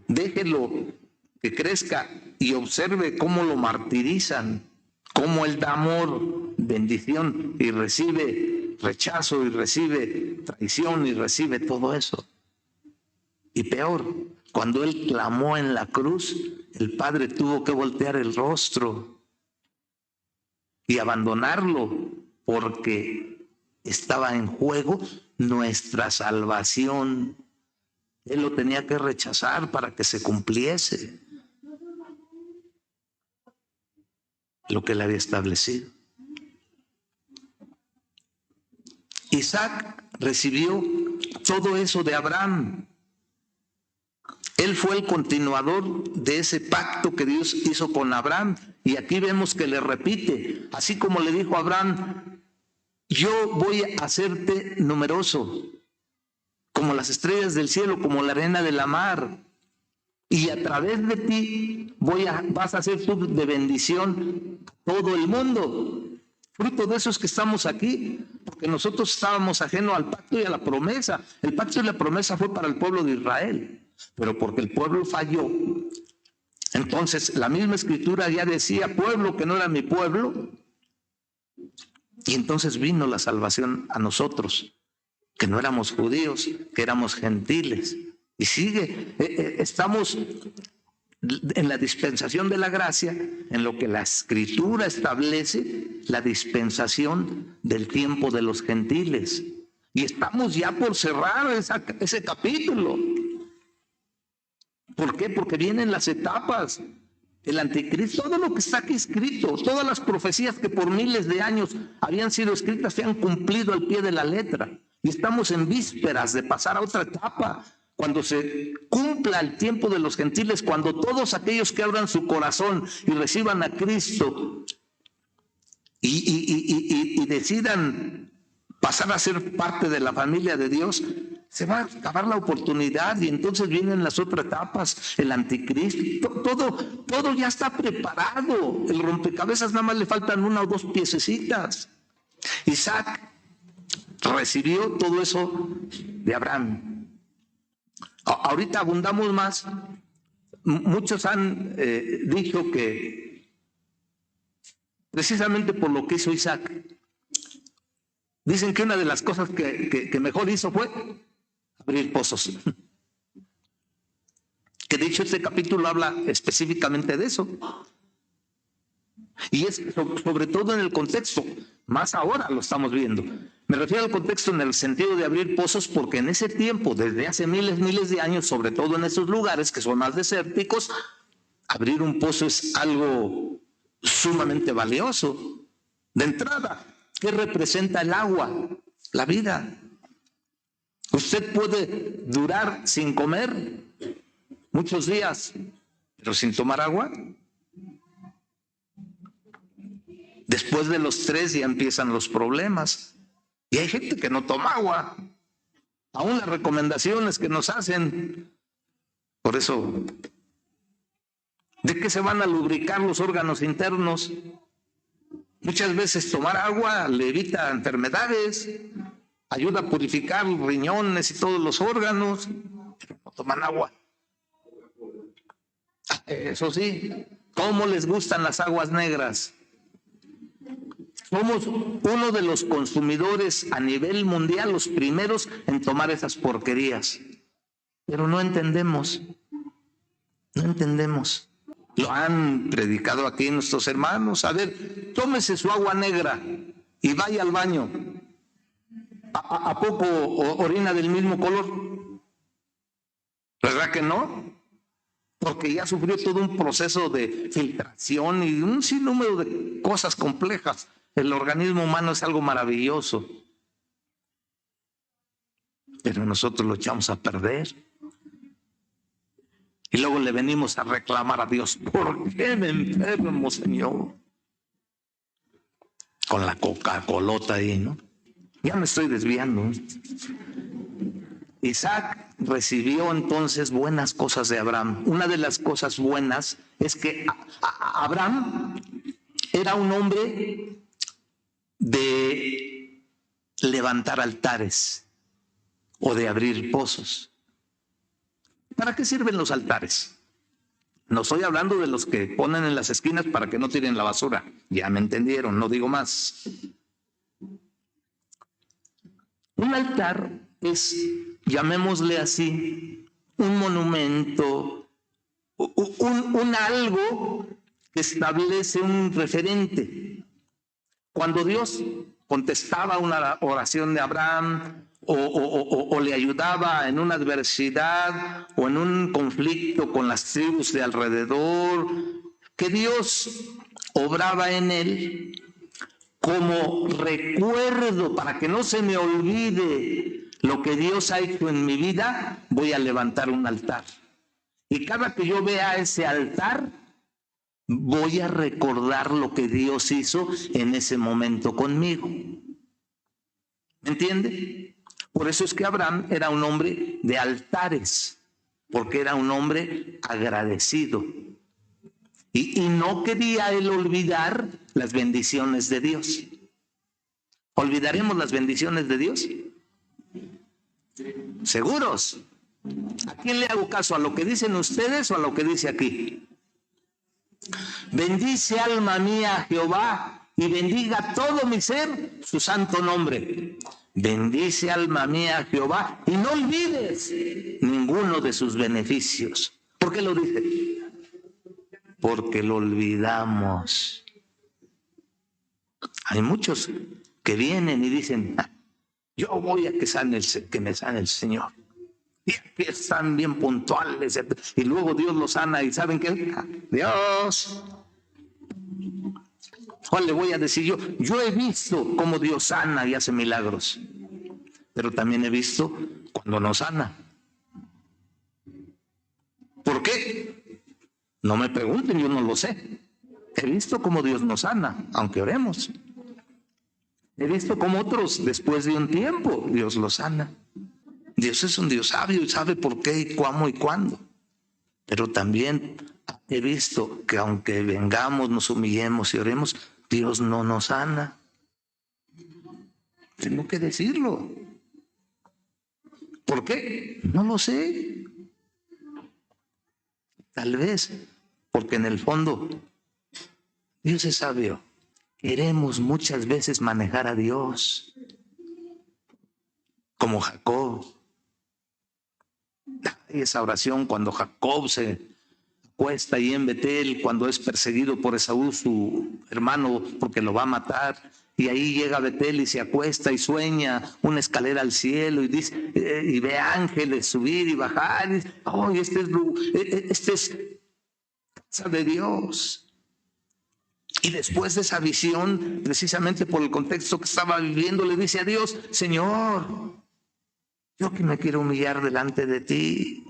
déjelo que crezca y observe cómo lo martirizan, cómo él da amor, bendición y recibe rechazo y recibe traición y recibe todo eso. Y peor, cuando él clamó en la cruz, el Padre tuvo que voltear el rostro y abandonarlo porque estaba en juego nuestra salvación. Él lo tenía que rechazar para que se cumpliese lo que él había establecido. Isaac recibió todo eso de Abraham. Él fue el continuador de ese pacto que Dios hizo con Abraham. Y aquí vemos que le repite, así como le dijo a Abraham, yo voy a hacerte numeroso, como las estrellas del cielo, como la arena de la mar. Y a través de ti vas a ser tú de bendición a todo el mundo. Fruto de eso es que estamos aquí, porque nosotros estábamos ajenos al pacto y a la promesa. El pacto y la promesa fue para el pueblo de Israel, pero porque el pueblo falló. Entonces la misma escritura ya decía, pueblo que no era mi pueblo, y entonces vino la salvación a nosotros, que no éramos judíos, que éramos gentiles. Y sigue, estamos en la dispensación de la gracia, en lo que la escritura establece, la dispensación del tiempo de los gentiles. Y estamos ya por cerrar ese capítulo. ¿Por qué? Porque vienen las etapas. El anticristo, todo lo que está aquí escrito, todas las profecías que por miles de años habían sido escritas se han cumplido al pie de la letra. Y estamos en vísperas de pasar a otra etapa, cuando se cumpla el tiempo de los gentiles, cuando todos aquellos que abran su corazón y reciban a Cristo y decidan pasar a ser parte de la familia de Dios, se va a acabar la oportunidad y entonces vienen las otras etapas, el anticristo, todo ya está preparado. El rompecabezas nada más le faltan una o dos piececitas. Isaac recibió todo eso de Abraham. Ahorita abundamos más. Muchos han dicho que precisamente por lo que hizo Isaac, dicen que una de las cosas que mejor hizo fue abrir pozos. Que de hecho este capítulo habla específicamente de eso. Y es sobre todo en el contexto, más ahora lo estamos viendo. Me refiero al contexto en el sentido de abrir pozos porque en ese tiempo, desde hace miles de años, sobre todo en esos lugares que son más desérticos, abrir un pozo es algo sumamente valioso. De entrada, ¿qué representa el agua? La vida. Usted puede durar sin comer muchos días, pero sin tomar agua. Después de los 3 ya empiezan los problemas. Y hay gente que no toma agua. Aún las recomendaciones que nos hacen. Por eso, ¿de qué se van a lubricar los órganos internos? Muchas veces tomar agua le evita enfermedades, ayuda a purificar los riñones y todos los órganos, pero no toman agua. Eso sí, ¿cómo les gustan las aguas negras? Somos uno de los consumidores a nivel mundial, los primeros en tomar esas porquerías. Pero no entendemos. Lo han predicado aquí nuestros hermanos. A ver, tómese su agua negra y vaya al baño. ¿A poco orina del mismo color? ¿Verdad que no? Porque ya sufrió todo un proceso de filtración y un sinnúmero de cosas complejas. El organismo humano es algo maravilloso. Pero nosotros lo echamos a perder. Y luego le venimos a reclamar a Dios, ¿por qué me enfermo, Señor? Con la Coca-Colota ahí, ¿no? Ya me estoy desviando. Isaac recibió entonces buenas cosas de Abraham. Una de las cosas buenas es que Abraham era un hombre de levantar altares o de abrir pozos. ¿Para qué sirven los altares? No estoy hablando de los que ponen en las esquinas para que no tiren la basura. Ya me entendieron, no digo más. Un altar es, llamémosle así, un monumento, un algo que establece un referente. Cuando Dios contestaba una oración de Abraham o le ayudaba en una adversidad o en un conflicto con las tribus de alrededor, que Dios obraba en él como recuerdo para que no se me olvide lo que Dios ha hecho en mi vida, voy a levantar un altar. Y cada que yo vea ese altar, voy a recordar lo que Dios hizo en ese momento conmigo. ¿Me entiende? Por eso es que Abraham era un hombre de altares, porque era un hombre agradecido. Y no quería él olvidar las bendiciones de Dios. ¿Olvidaremos las bendiciones de Dios? ¿Seguros? ¿A quién le hago caso? ¿A lo que dicen ustedes o a lo que dice aquí? Bendice alma mía a Jehová y bendiga todo mi ser su santo nombre. Bendice alma mía a Jehová y no olvides ninguno de sus beneficios. ¿Por qué lo dice? Porque lo olvidamos. Hay muchos que vienen y dicen, yo voy a que me sane el Señor. que están bien puntuales, y luego Dios los sana, y ¿saben qué? Dios. ¿Cuál le voy a decir yo? Yo he visto cómo Dios sana y hace milagros, pero también he visto cuando no sana. ¿Por qué? No me pregunten, yo no lo sé. He visto cómo Dios nos sana, aunque oremos. He visto cómo otros, después de un tiempo, Dios los sana. Dios es un Dios sabio y sabe por qué y cómo y cuándo. Pero también he visto que aunque vengamos, nos humillemos y oremos, Dios no nos sana. Tengo que decirlo. ¿Por qué? No lo sé. Tal vez porque en el fondo Dios es sabio. Queremos muchas veces manejar a Dios como Jacob. Y esa oración cuando Jacob se acuesta ahí en Betel, cuando es perseguido por Esaú, su hermano, porque lo va a matar, y ahí llega a Betel y se acuesta y sueña una escalera al cielo y dice, y ve ángeles subir y bajar, y dice, oh, este es casa de Dios. Y después de esa visión, precisamente por el contexto que estaba viviendo, le dice a Dios, Señor, yo que me quiero humillar delante de ti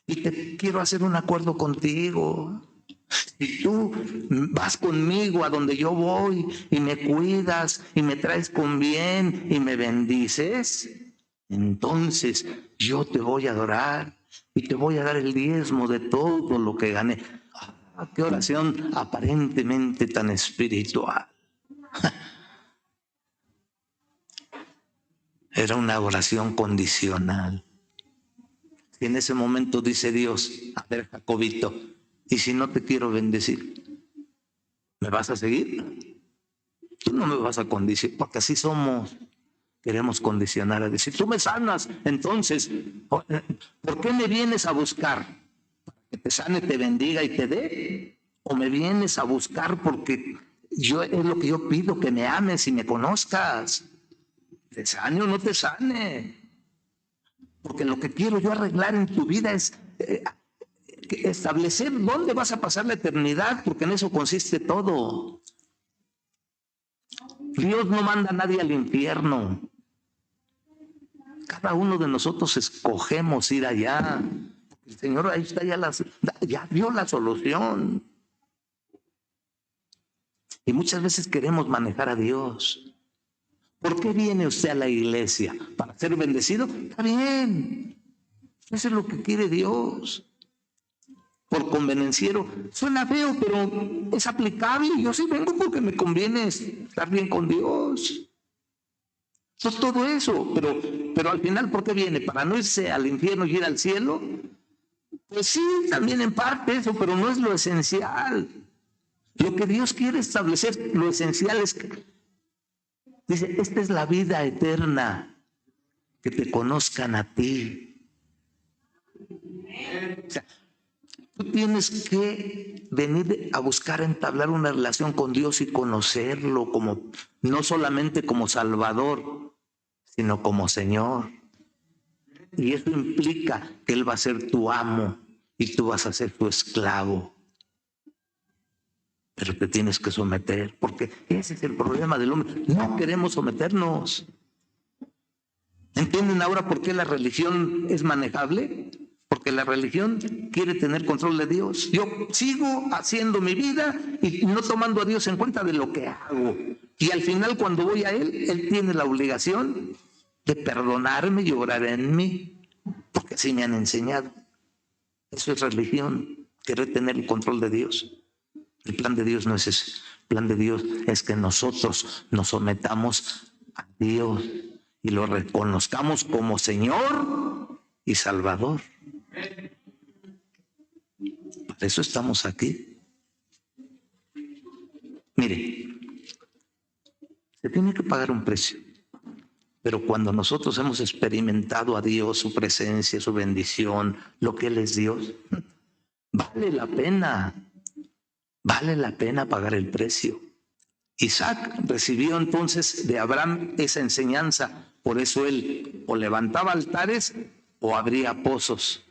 y te quiero hacer un acuerdo contigo. Si tú vas conmigo a donde yo voy y me cuidas y me traes con bien y me bendices, entonces yo te voy a adorar y te voy a dar el diezmo de todo lo que gané. ¡Ah, qué oración aparentemente tan espiritual! Era una oración condicional. Y en ese momento dice Dios, a ver, Jacobito, ¿y si no te quiero bendecir? ¿Me vas a seguir? Tú no me vas a condicionar, porque así somos. Queremos condicionar a decir, tú me sanas, entonces, ¿por qué me vienes a buscar? ¿Para que te sane, te bendiga y te dé? ¿O me vienes a buscar porque es lo que yo pido, que me ames y me conozcas? ¿Te sane o no te sane? Porque lo que quiero yo arreglar en tu vida es establecer dónde vas a pasar la eternidad, porque en eso consiste todo. Dios no manda a nadie al infierno. Cada uno de nosotros escogemos ir allá. El Señor ahí está, ya vio la solución. Y muchas veces queremos manejar a Dios. ¿Por qué viene usted a la iglesia? ¿Para ser bendecido? Está bien. Eso es lo que quiere Dios. Por convenenciero. Suena feo, pero es aplicable. Yo sí vengo porque me conviene estar bien con Dios. No todo eso. Pero al final, ¿por qué viene? ¿Para no irse al infierno y ir al cielo? Pues sí, también en parte eso, pero no es lo esencial. Lo que Dios quiere establecer, lo esencial es que dice, esta es la vida eterna, que te conozcan a ti. O sea, tú tienes que venir a buscar entablar una relación con Dios y conocerlo como, no solamente como Salvador, sino como Señor. Y eso implica que Él va a ser tu amo y tú vas a ser tu esclavo. Pero te tienes que someter, porque ese es el problema del hombre. No queremos someternos. ¿Entienden ahora por qué la religión es manejable? Porque la religión quiere tener control de Dios. Yo sigo haciendo mi vida y no tomando a Dios en cuenta de lo que hago. Y al final, cuando voy a Él tiene la obligación de perdonarme y orar en mí, porque así me han enseñado. Eso es religión, querer tener el control de Dios. El plan de Dios no es ese. El plan de Dios es que nosotros nos sometamos a Dios y lo reconozcamos como Señor y Salvador. Para eso estamos aquí. Mire, se tiene que pagar un precio. Pero cuando nosotros hemos experimentado a Dios, su presencia, su bendición, lo que Él es Dios, vale la pena. Vale la pena pagar el precio. Isaac recibió entonces de Abraham esa enseñanza. Por eso él o levantaba altares o habría pozos.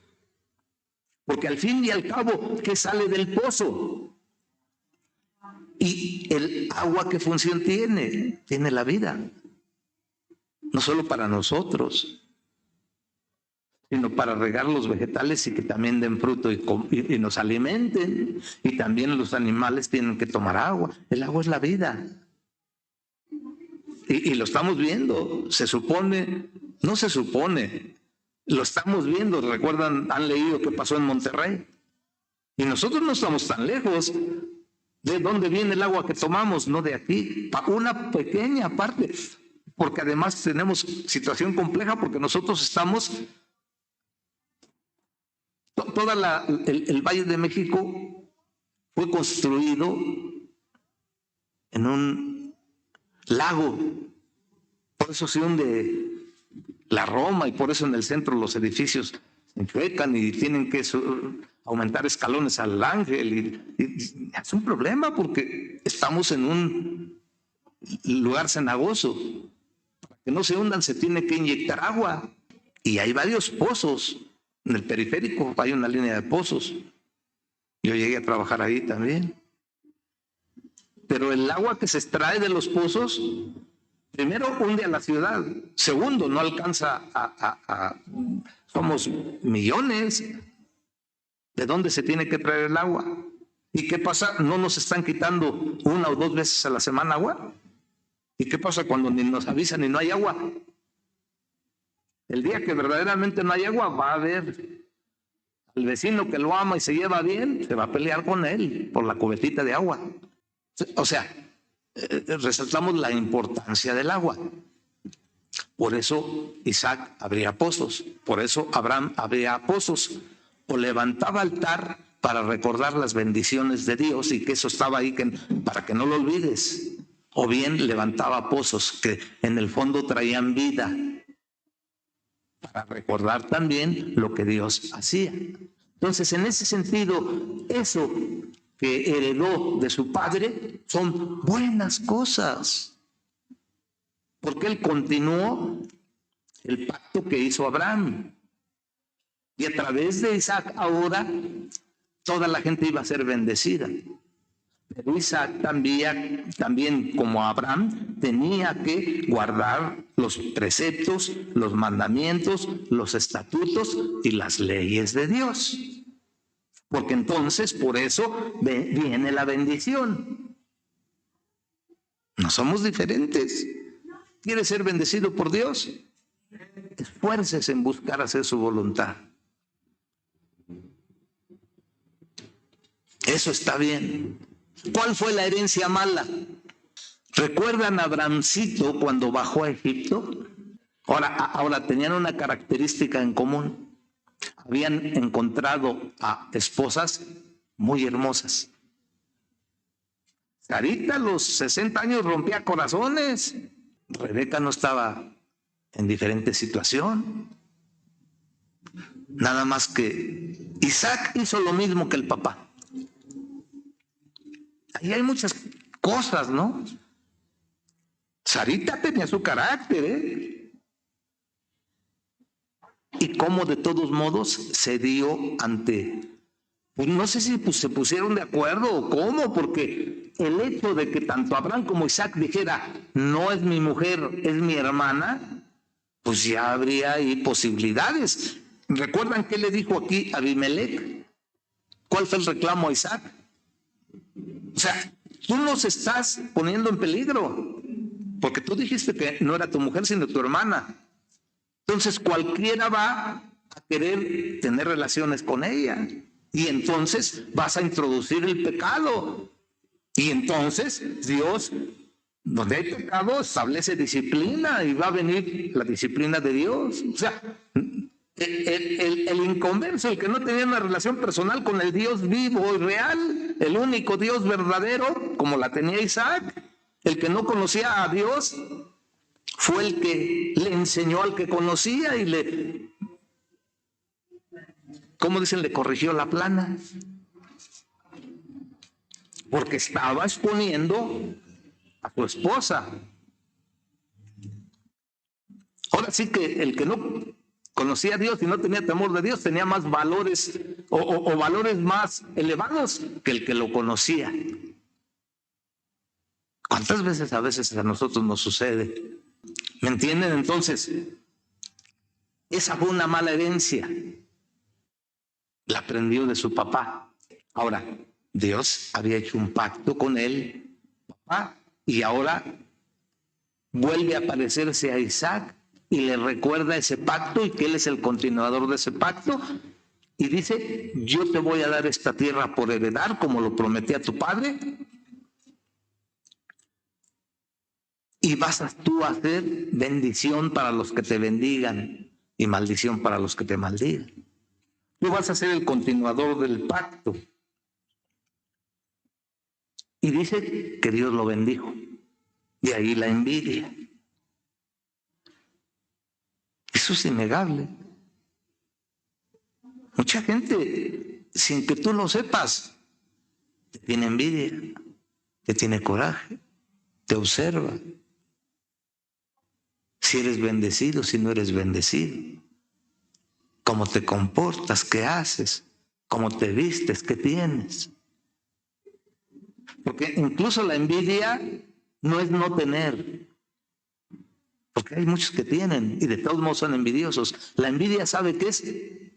Porque al fin y al cabo, ¿qué sale del pozo? Y el agua, ¿qué función tiene? Tiene la vida. No solo para nosotros, sino para regar los vegetales y que también den fruto y nos alimenten. Y también los animales tienen que tomar agua. El agua es la vida. Y lo estamos viendo. Se supone, no se supone, lo estamos viendo. Recuerdan, han leído qué pasó en Monterrey. Y nosotros no estamos tan lejos. ¿De dónde viene el agua que tomamos? No de aquí. Una pequeña parte. Porque además tenemos situación compleja porque nosotros estamos... el Valle de México fue construido en un lago. Por eso se hunde la Roma y por eso en el centro los edificios se enchuecan y tienen que aumentar escalones al ángel. Y es un problema porque estamos en un lugar cenagoso. Para que no se hundan se tiene que inyectar agua. Y hay varios pozos. En el periférico hay una línea de pozos. Yo llegué a trabajar ahí también. Pero el agua que se extrae de los pozos, primero hunde a la ciudad. Segundo, no alcanza somos millones. ¿De dónde se tiene que traer el agua? ¿Y qué pasa? ¿No nos están quitando 1 o 2 veces a la semana agua? ¿Y qué pasa cuando ni nos avisan y no hay agua? El día que verdaderamente no hay agua, va a haber al vecino que lo ama y se lleva bien, se va a pelear con él por la cubetita de agua. O sea, resaltamos la importancia del agua. Por eso Isaac abría pozos, por eso Abraham abría pozos, o levantaba altar para recordar las bendiciones de Dios y que eso estaba ahí para que no lo olvides, o bien levantaba pozos que en el fondo traían vida, para recordar también lo que Dios hacía. Entonces, en ese sentido, eso que heredó de su padre son buenas cosas, porque él continuó el pacto que hizo Abraham. Y a través de Isaac ahora toda la gente iba a ser bendecida. Pero Isaac también como Abraham, tenía que guardar los preceptos, los mandamientos, los estatutos y las leyes de Dios. Porque entonces, por eso viene la bendición. No somos diferentes. ¿Quieres ser bendecido por Dios? Esfuércese en buscar hacer su voluntad. Eso está bien. ¿Cuál fue la herencia mala? ¿Recuerdan a Abrahamcito cuando bajó a Egipto? Ahora tenían una característica en común. Habían encontrado a esposas muy hermosas. Sarita a los 60 años rompía corazones. Rebeca no estaba en diferente situación. Nada más que Isaac hizo lo mismo que el papá. Ahí hay muchas cosas, ¿no? Sarita tenía su carácter, ¿eh? Y cómo de todos modos se dio ante... Pues no sé si se pusieron de acuerdo o cómo, porque el hecho de que tanto Abraham como Isaac dijera, no es mi mujer, es mi hermana, pues ya habría ahí posibilidades. ¿Recuerdan qué le dijo aquí Abimelech? ¿Cuál fue el reclamo a Isaac? O sea, tú nos estás poniendo en peligro, porque tú dijiste que no era tu mujer, sino tu hermana. Entonces cualquiera va a querer tener relaciones con ella. Y entonces vas a introducir el pecado. Y entonces Dios, donde hay pecado, establece disciplina y va a venir la disciplina de Dios. O sea, el inconverso, el que no tenía una relación personal con el Dios vivo y real, el único Dios verdadero, como la tenía Isaac, el que no conocía a Dios, fue el que le enseñó al que conocía y le, ¿cómo dicen? Le corrigió la plana. Porque estaba exponiendo a su esposa. Ahora sí que el que no Conocía a Dios y no tenía temor de Dios, tenía más valores o valores más elevados que el que lo conocía. ¿Cuántas veces a nosotros nos sucede? ¿Me entienden? Entonces, esa fue una mala herencia. La aprendió de su papá. Ahora, Dios había hecho un pacto con él, papá, y ahora vuelve a aparecerse a Isaac y le recuerda ese pacto y que él es el continuador de ese pacto. Y dice, yo te voy a dar esta tierra por heredar, como lo prometí a tu padre. Y vas tú a hacer bendición para los que te bendigan y maldición para los que te maldigan. Tú vas a ser el continuador del pacto. Y dice que Dios lo bendijo. De ahí la envidia. Eso es innegable. Mucha gente, sin que tú lo sepas, te tiene envidia, te tiene coraje, te observa. Si eres bendecido, si no eres bendecido. Cómo te comportas, qué haces, cómo te vistes, qué tienes. Porque incluso la envidia no es no tener. Porque hay muchos que tienen y de todos modos son envidiosos. La envidia sabe qué es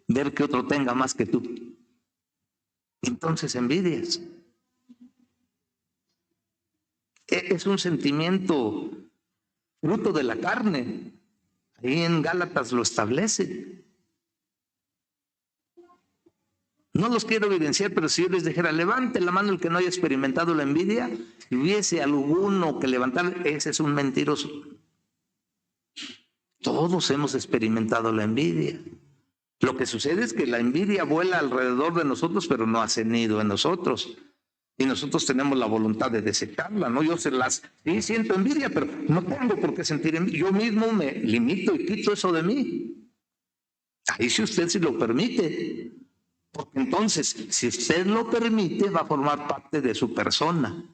ver que otro tenga más que tú. Entonces envidias. Es un sentimiento fruto de la carne. Ahí en Gálatas lo establece. No los quiero evidenciar, pero si yo les dijera, levante la mano el que no haya experimentado la envidia, si hubiese alguno que levantar, ese es un mentiroso. Todos hemos experimentado la envidia. Lo que sucede es que la envidia vuela alrededor de nosotros, pero no hace nido en nosotros. Y nosotros tenemos la voluntad de desecarla, ¿no? Yo sí siento envidia, pero no tengo por qué sentir envidia. Yo mismo me limito y quito eso de mí. Ahí si usted sí lo permite. Porque entonces, si usted lo permite, va a formar parte de su persona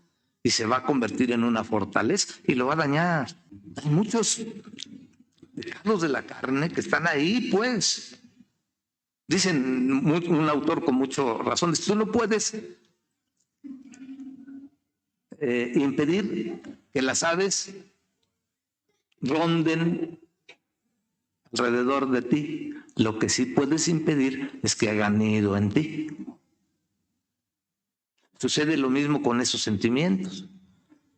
y se va a convertir en una fortaleza y lo va a dañar. Hay muchos pecados de la carne que están ahí, pues. Dicen un autor con mucha razón, tú no puedes impedir que las aves ronden alrededor de ti. Lo que sí puedes impedir es que hagan nido en ti. Sucede lo mismo con esos sentimientos.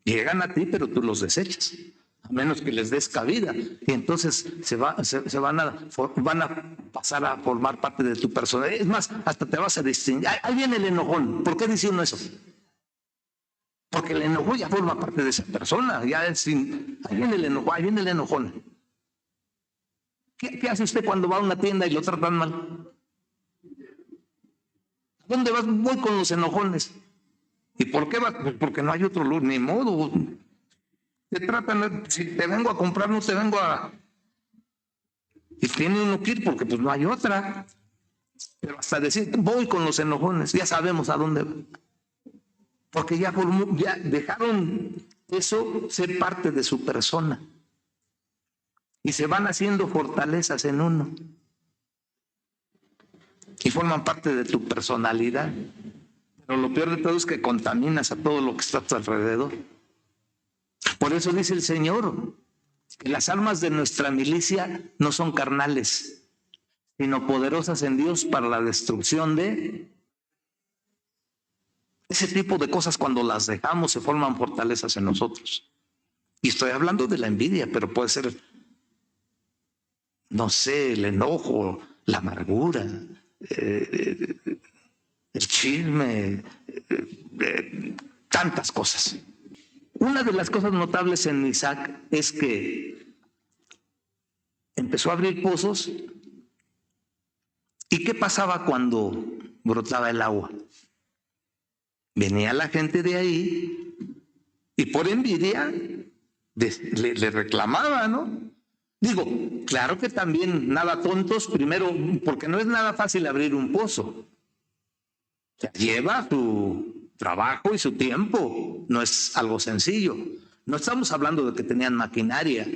Llegan a ti, pero tú los desechas, a menos que les des cabida. Y entonces van a pasar a formar parte de tu persona. Es más, hasta te vas a distinguir. Ahí viene el enojón. ¿Por qué dice uno eso? Porque el enojón ya forma parte de esa persona. Ahí viene el enojón, ahí viene el enojón. ¿Qué hace usted cuando va a una tienda y lo tratan mal? ¿A dónde vas? Voy con los enojones. ¿Y por qué vas? Pues porque no hay otro lugar, ni modo. Te tratan, si te vengo a comprar, no te vengo a... Y tiene uno que ir porque pues no hay otra. Pero hasta decir, voy con los enojones, ya sabemos a dónde va. Porque ya dejaron eso ser parte de su persona. Y se van haciendo fortalezas en uno. Y forman parte de tu personalidad. Pero lo peor de todo es que contaminas a todo lo que está a tu alrededor. Por eso dice el Señor que las armas de nuestra milicia no son carnales, sino poderosas en Dios para la destrucción de ese tipo de cosas. Cuando las dejamos se forman fortalezas en nosotros. Y estoy hablando de la envidia, pero puede ser, no sé, el enojo, la amargura, el chisme, tantas cosas. Una de las cosas notables en Isaac es que empezó a abrir pozos. ¿Y qué pasaba cuando brotaba el agua? Venía la gente de ahí y por envidia le reclamaba, ¿no? Digo, claro que también nada tontos, primero, porque no es nada fácil abrir un pozo. O sea, lleva su trabajo y su tiempo, no es algo sencillo. No estamos hablando de que tenían maquinaria,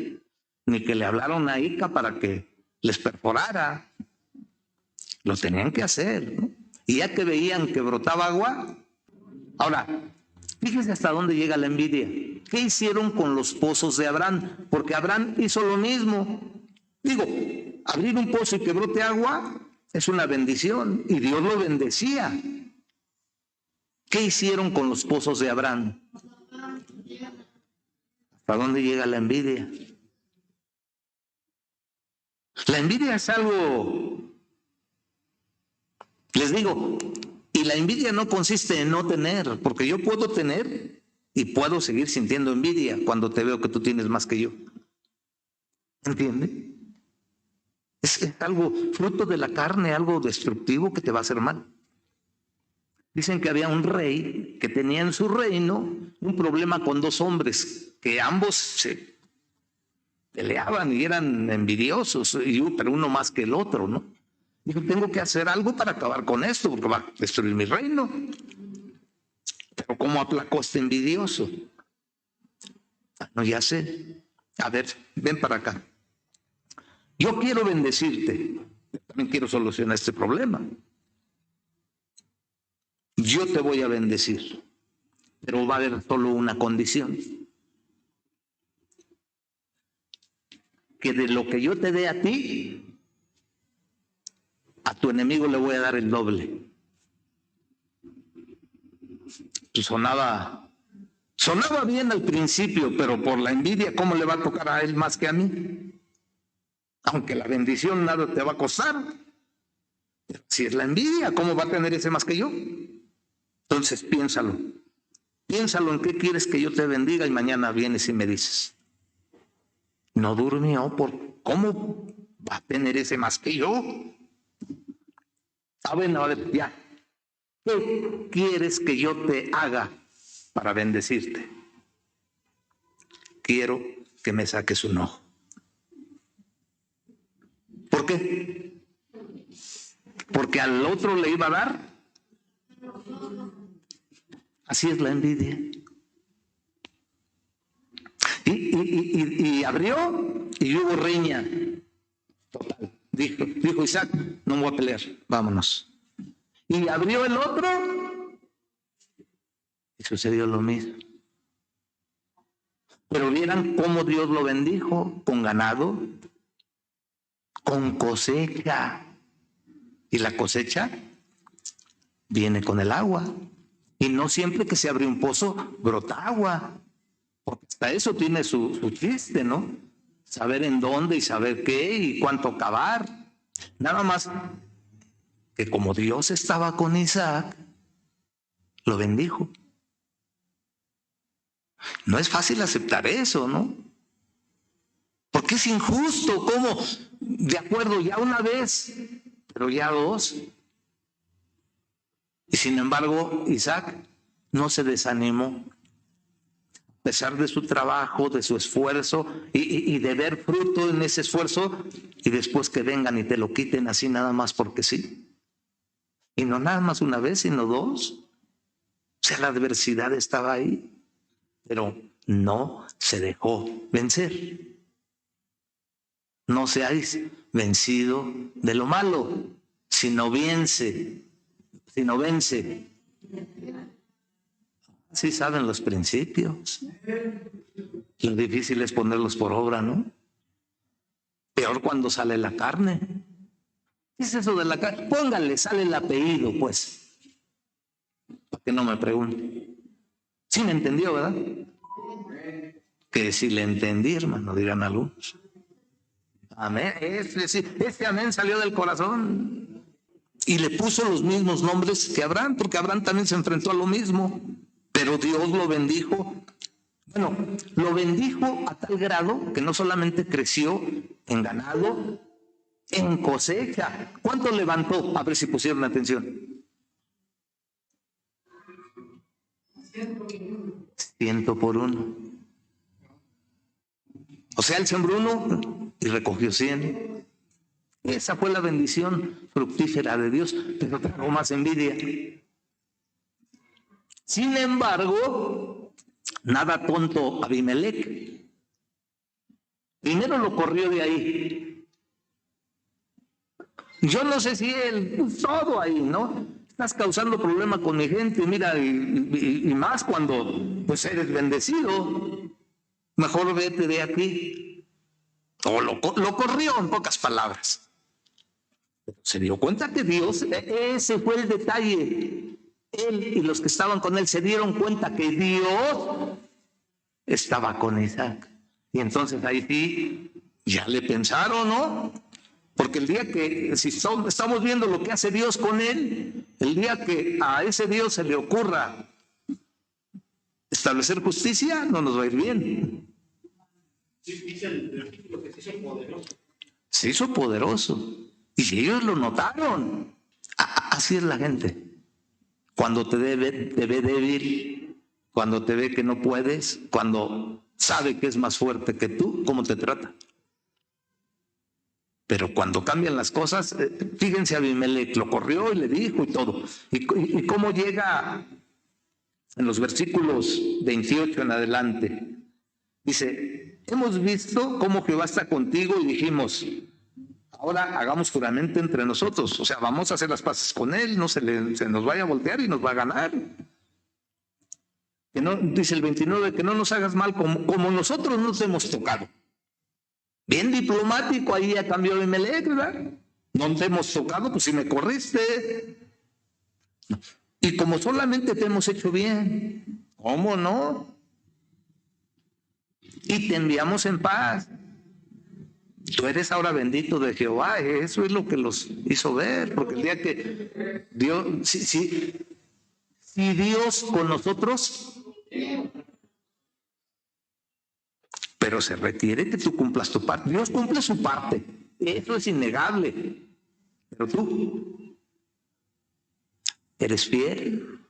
ni que le hablaron a Ica para que les perforara. Lo tenían que hacer, ¿no? Y ya que veían que brotaba agua. Ahora, fíjese hasta dónde llega la envidia. ¿Qué hicieron con los pozos de Abraham? Porque Abraham hizo lo mismo. Digo, abrir un pozo y que brote agua es una bendición y Dios lo bendecía. ¿Qué hicieron con los pozos de Abraham? ¿Hasta dónde llega la envidia? La envidia es algo, les digo, y la envidia no consiste en no tener, porque yo puedo tener y puedo seguir sintiendo envidia cuando te veo que tú tienes más que yo. ¿Entiende? Es algo fruto de la carne, algo destructivo que te va a hacer mal. Dicen que había un rey que tenía en su reino un problema con dos hombres, que ambos se peleaban y eran envidiosos, pero uno más que el otro, ¿no? Dijo, tengo que hacer algo para acabar con esto, porque va a destruir mi reino. Pero ¿cómo aplacó este envidioso? No, ya sé. A ver, ven para acá. Yo quiero bendecirte. También quiero solucionar este problema. Yo te voy a bendecir, pero va a haber solo una condición. Que de lo que yo te dé a ti, a tu enemigo le voy a dar el doble. Sonaba bien al principio, pero por la envidia, ¿cómo le va a tocar a él más que a mí? Aunque la bendición nada te va a costar. Si es la envidia, ¿cómo va a tener ese más que yo? Entonces piénsalo. Piénsalo en qué quieres que yo te bendiga y mañana vienes y me dices. No durmió, ¿cómo va a tener ese más que yo? A ver, ya. ¿Qué quieres que yo te haga para bendecirte? Quiero que me saques un ojo. ¿Por qué? Porque al otro le iba a dar. Así es la envidia. Y abrió y hubo riña. Total. Dijo Isaac, no me voy a pelear, vámonos. Y abrió el otro y sucedió lo mismo. Pero vieran cómo Dios lo bendijo, con ganado, con cosecha. Y la cosecha viene con el agua. Y no siempre que se abre un pozo brota agua. Porque hasta eso tiene su chiste, ¿no? Saber en dónde y saber qué y cuánto cavar. Nada más que como Dios estaba con Isaac, lo bendijo. No es fácil aceptar eso, ¿no? Porque es injusto, ¿cómo? De acuerdo, ya una vez, pero ya dos. Y sin embargo, Isaac no se desanimó. A pesar de su trabajo, de su esfuerzo y de ver fruto en ese esfuerzo, y después que vengan y te lo quiten así nada más porque sí. Y no nada más una vez, sino dos. O sea, la adversidad estaba ahí, pero no se dejó vencer. No seáis vencido de lo malo, sino vence. Sí saben los principios. Lo difícil es ponerlos por obra, ¿no? Peor cuando sale la carne. ¿Qué es eso de la carne? Pónganle, sale el apellido, pues. Para que no me pregunte. Sí me entendió, ¿verdad? Que si le entendí, hermano, dirán algunos. Amén. Este amén salió del corazón. Y le puso los mismos nombres que Abraham, porque Abraham también se enfrentó a lo mismo. Pero Dios lo bendijo. Bueno, lo bendijo a tal grado que no solamente creció en ganado, en cosecha. ¿Cuánto levantó? A ver si pusieron atención. 100 por 1. O sea, él sembró 1 y recogió 100. Esa fue la bendición fructífera de Dios, pero trajo más envidia. Sin embargo, nada tonto Abimelec. Primero lo corrió de ahí. Yo no sé si él, pues, todo ahí, ¿no? Estás causando problema con mi gente, mira, y más cuando pues eres bendecido. Mejor vete de aquí. O lo corrió en pocas palabras. Se dio cuenta que Dios, ese fue el detalle. Él y los que estaban con él se dieron cuenta que Dios estaba con Isaac. Y entonces ahí sí, ya le pensaron, ¿no? Porque el día que, si estamos viendo lo que hace Dios con él, el día que a ese Dios se le ocurra establecer justicia, no nos va a ir bien. Sí, dice el versículo que se hizo poderoso. Se hizo poderoso. Y ellos lo notaron. Así es la gente. Cuando te ve débil, cuando te ve que no puedes, cuando sabe que es más fuerte que tú, ¿cómo te trata? Pero cuando cambian las cosas, fíjense, Abimelech lo corrió y le dijo y todo. Y cómo llega en los versículos 28 en adelante. Dice, hemos visto cómo Jehová está contigo y dijimos, ahora hagamos juramento entre nosotros. O sea, vamos a hacer las paces con él, no se nos vaya a voltear y nos va a ganar. Que no, dice el 29, que no nos hagas mal como nosotros nos hemos tocado. Bien diplomático ahí ya cambió Abimelech, ¿verdad? No te hemos tocado, pues si me corriste. Y como solamente te hemos hecho bien, ¿cómo no? Y te enviamos en paz. Tú eres ahora bendito de Jehová. Eso es lo que los hizo ver, porque el día que Dios, si Dios con nosotros, pero se requiere que tú cumplas tu parte. Dios cumple su parte, eso es innegable. Pero tú eres fiel.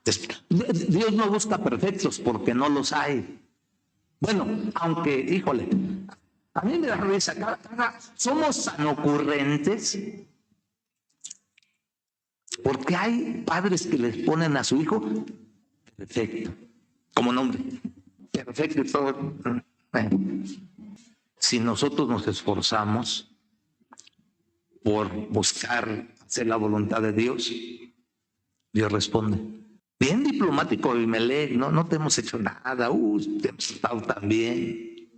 Dios no busca perfectos porque no los hay. Bueno, aunque, híjole, a mí me da risa, somos tan ocurrentes porque hay padres que les ponen a su hijo perfecto, como nombre, perfecto y todo. Bueno, si nosotros nos esforzamos por buscar hacer la voluntad de Dios, Dios responde. Bien diplomático, Abimelech, no te hemos hecho nada, te hemos estado tan bien.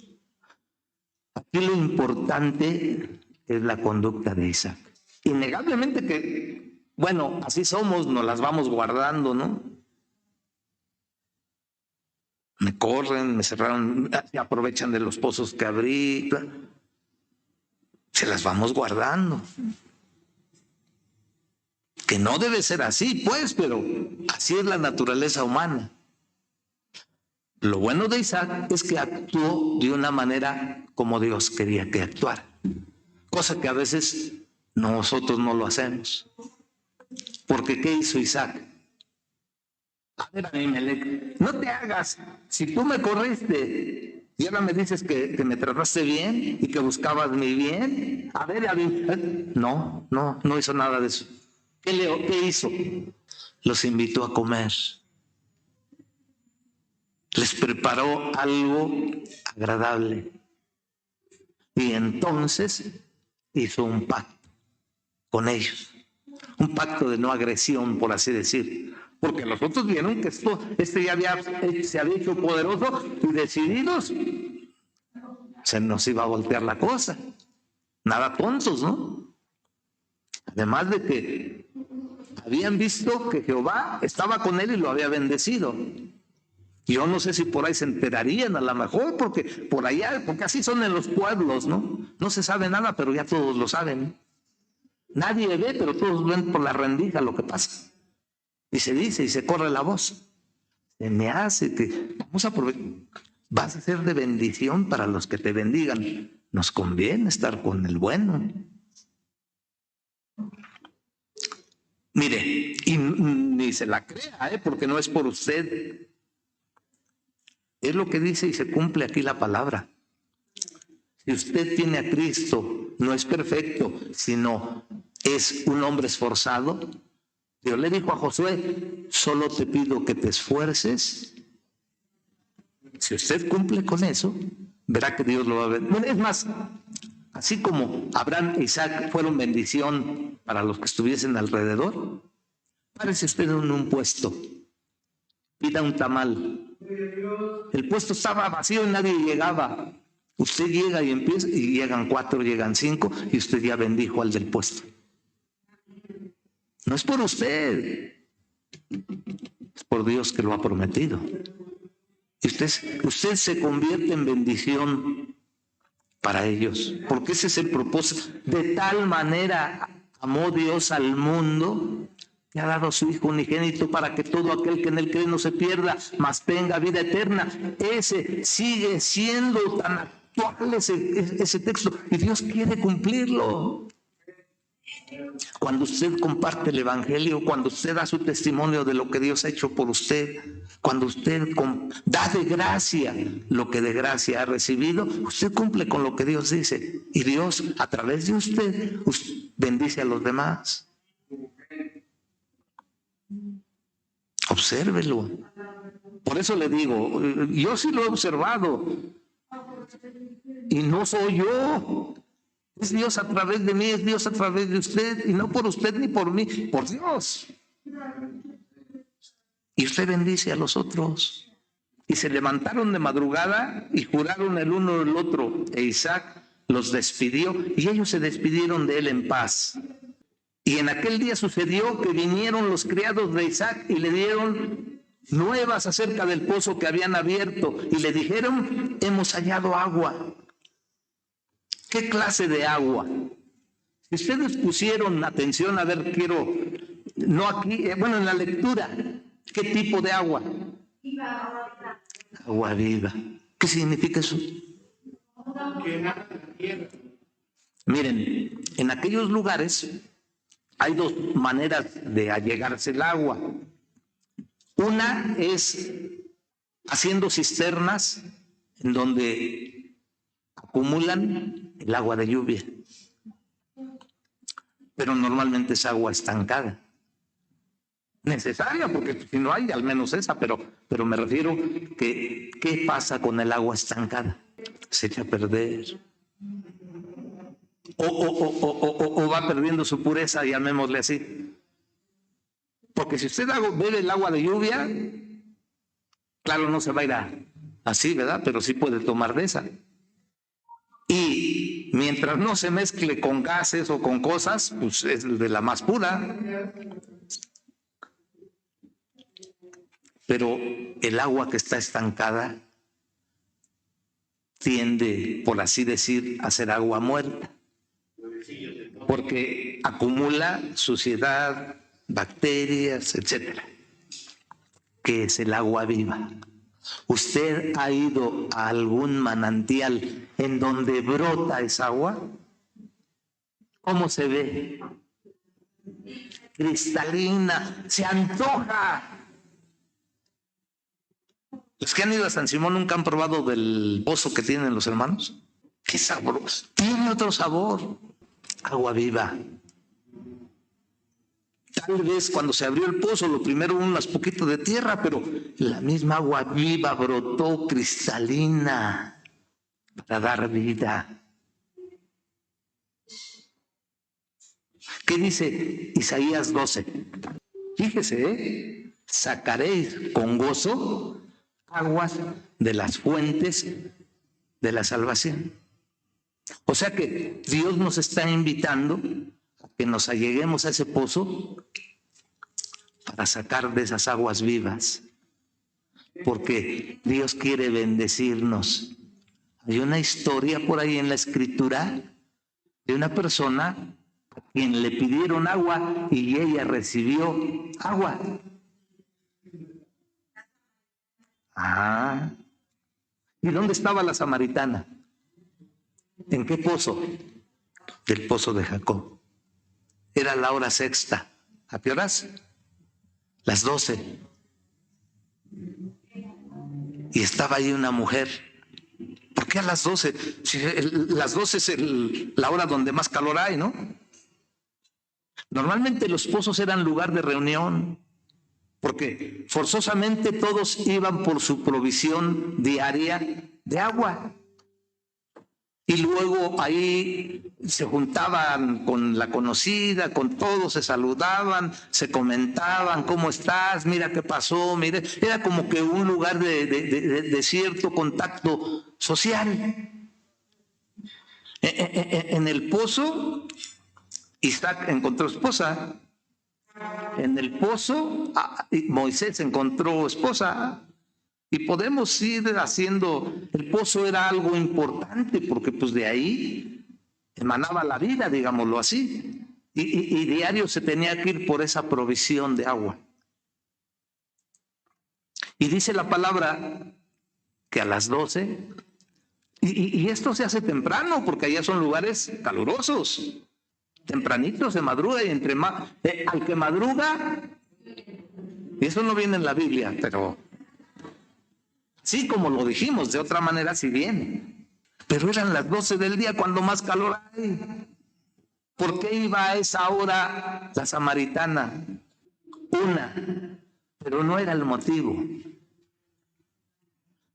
Aquí lo importante es la conducta de Isaac. Innegablemente que, bueno, así somos, nos las vamos guardando, ¿no? Me corren, me cerraron, se aprovechan de los pozos que abrí, se las vamos guardando. Que no debe ser así, pues, pero así es la naturaleza humana. Lo bueno de Isaac es que actuó de una manera como Dios quería que actuara, cosa que a veces nosotros no lo hacemos. Porque ¿qué hizo Isaac? A ver, Abimelech, no te hagas, si tú me corriste y ahora me dices que me trataste bien y que buscabas mi bien, a ver, Abimelech, no hizo nada de eso. ¿Qué hizo? Los invitó a comer. Les preparó algo agradable. Y entonces hizo un pacto con ellos. Un pacto de no agresión, por así decir. Porque los otros vieron que este ya se había hecho poderoso y decididos. Se nos iba a voltear la cosa. Nada tontos, ¿no? Además de que habían visto que Jehová estaba con él y lo había bendecido. Yo no sé si por ahí se enterarían, a lo mejor, porque por allá, porque así son en los pueblos, ¿no? No se sabe nada, pero ya todos lo saben. Nadie ve, pero todos ven por la rendija lo que pasa. Y se dice y se corre la voz. Se me hace que vamos a aprovechar. Vas a ser de bendición para los que te bendigan. Nos conviene estar con el bueno. Mire, y ni se la crea, porque no es por usted. Es lo que dice y se cumple aquí la palabra. Si usted tiene a Cristo, no es perfecto, sino es un hombre esforzado. Dios le dijo a Josué, solo te pido que te esfuerces. Si usted cumple con eso, verá que Dios lo va a ver. Es más, así como Abraham e Isaac fueron bendición para los que estuviesen alrededor, párese usted en un puesto, pida un tamal. El puesto estaba vacío y nadie llegaba. Usted llega y empieza, y llegan 4, llegan 5, y usted ya bendijo al del puesto. No es por usted, es por Dios que lo ha prometido. Y usted se convierte en bendición para ellos, porque ese es el propósito. De tal manera amó Dios al mundo que ha dado a su Hijo unigénito para que todo aquel que en él cree no se pierda, mas tenga vida eterna. Ese sigue siendo tan actual ese texto, y Dios quiere cumplirlo. Cuando usted comparte el Evangelio, cuando usted da su testimonio de lo que Dios ha hecho por usted, cuando usted da de gracia lo que de gracia ha recibido, usted cumple con lo que Dios dice, y Dios a través de usted bendice a los demás. Obsérvelo. Por eso le digo, yo sí lo he observado, y no soy yo. Es Dios a través de mí, es Dios a través de usted, y no por usted ni por mí, por Dios. Y usted bendice a los otros. Y se levantaron de madrugada y juraron el uno del otro, e Isaac los despidió, y ellos se despidieron de él en paz. Y en aquel día sucedió que vinieron los criados de Isaac y le dieron nuevas acerca del pozo que habían abierto, y le dijeron: hemos hallado agua. ¿Qué clase de agua? Si ustedes pusieron atención, a ver, no aquí, bueno, en la lectura, ¿qué tipo de agua? Agua viva. ¿Qué significa eso? Miren, en aquellos lugares hay 2 maneras de allegarse el agua. Una es haciendo cisternas en donde acumulan el agua de lluvia, pero normalmente es agua estancada, necesaria, porque si no hay, al menos esa, pero me refiero que ¿qué pasa con el agua estancada? Se echa a perder, o va perdiendo su pureza, llamémosle así, porque si usted bebe el agua de lluvia, claro, no se va a ir así, ¿verdad? Pero sí puede tomar de esa. Y mientras no se mezcle con gases o con cosas, pues es de la más pura. Pero el agua que está estancada tiende, por así decir, a ser agua muerta, porque acumula suciedad, bacterias, etcétera. ¿Qué es el agua viva? ¿Usted ha ido a algún manantial en donde brota esa agua? ¿Cómo se ve? Cristalina, se antoja. Los que han ido a San Simón nunca han probado del pozo que tienen los hermanos. ¡Qué sabroso! Tiene otro sabor. Agua viva. Tal vez cuando se abrió el pozo, lo primero unas poquitos de tierra, pero la misma agua viva brotó cristalina para dar vida. ¿Qué dice Isaías 12? Fíjese, sacaréis con gozo aguas de las fuentes de la salvación. O sea que Dios nos está invitando a que nos alleguemos a ese pozo para sacar de esas aguas vivas, porque Dios quiere bendecirnos. Hay una historia por ahí en la Escritura de una persona a quien le pidieron agua y ella recibió agua. ¿Y dónde estaba la samaritana? ¿En qué pozo? Del pozo de Jacob. Era la hora sexta. ¿A qué horas? Las 12. Y estaba ahí una mujer. ¿Por qué a las 12? Si las 12 es la hora donde más calor hay, ¿no? Normalmente los pozos eran lugar de reunión, porque forzosamente todos iban por su provisión diaria de agua. y luego ahí se juntaban con la conocida, con todos, se saludaban, se comentaban, ¿cómo estás? Mira qué pasó, mire. Era como que un lugar de cierto contacto social. En el pozo, Isaac encontró esposa. En el pozo, Moisés encontró esposa. Y podemos ir haciendo, el pozo era algo importante porque pues de ahí emanaba la vida, digámoslo así. Y diario se tenía que ir por esa provisión de agua. Y dice la palabra que a las 12, y esto se hace temprano porque allá son lugares calurosos. Tempranito se madruga y entre más, al que madruga, y eso no viene en la Biblia, pero sí, como lo dijimos, de otra manera sí viene. Pero eran las 12 del día cuando más calor hay. ¿Por qué iba a esa hora la samaritana? Pero no era el motivo.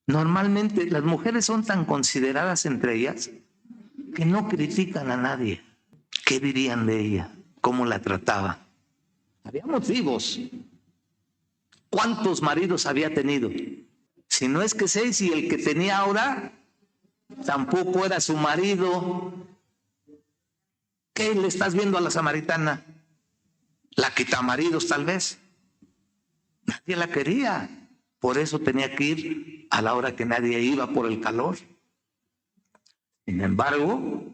Normalmente las mujeres son tan consideradas entre ellas que no critican a nadie. ¿Qué dirían de ella? ¿Cómo la trataban? Había motivos. ¿Cuántos maridos había tenido? Si no es que 6, y el que tenía ahora tampoco era su marido. ¿Qué le estás viendo a la samaritana? La quitamaridos tal vez. Nadie la quería. Por eso tenía que ir a la hora que nadie iba por el calor. Sin embargo,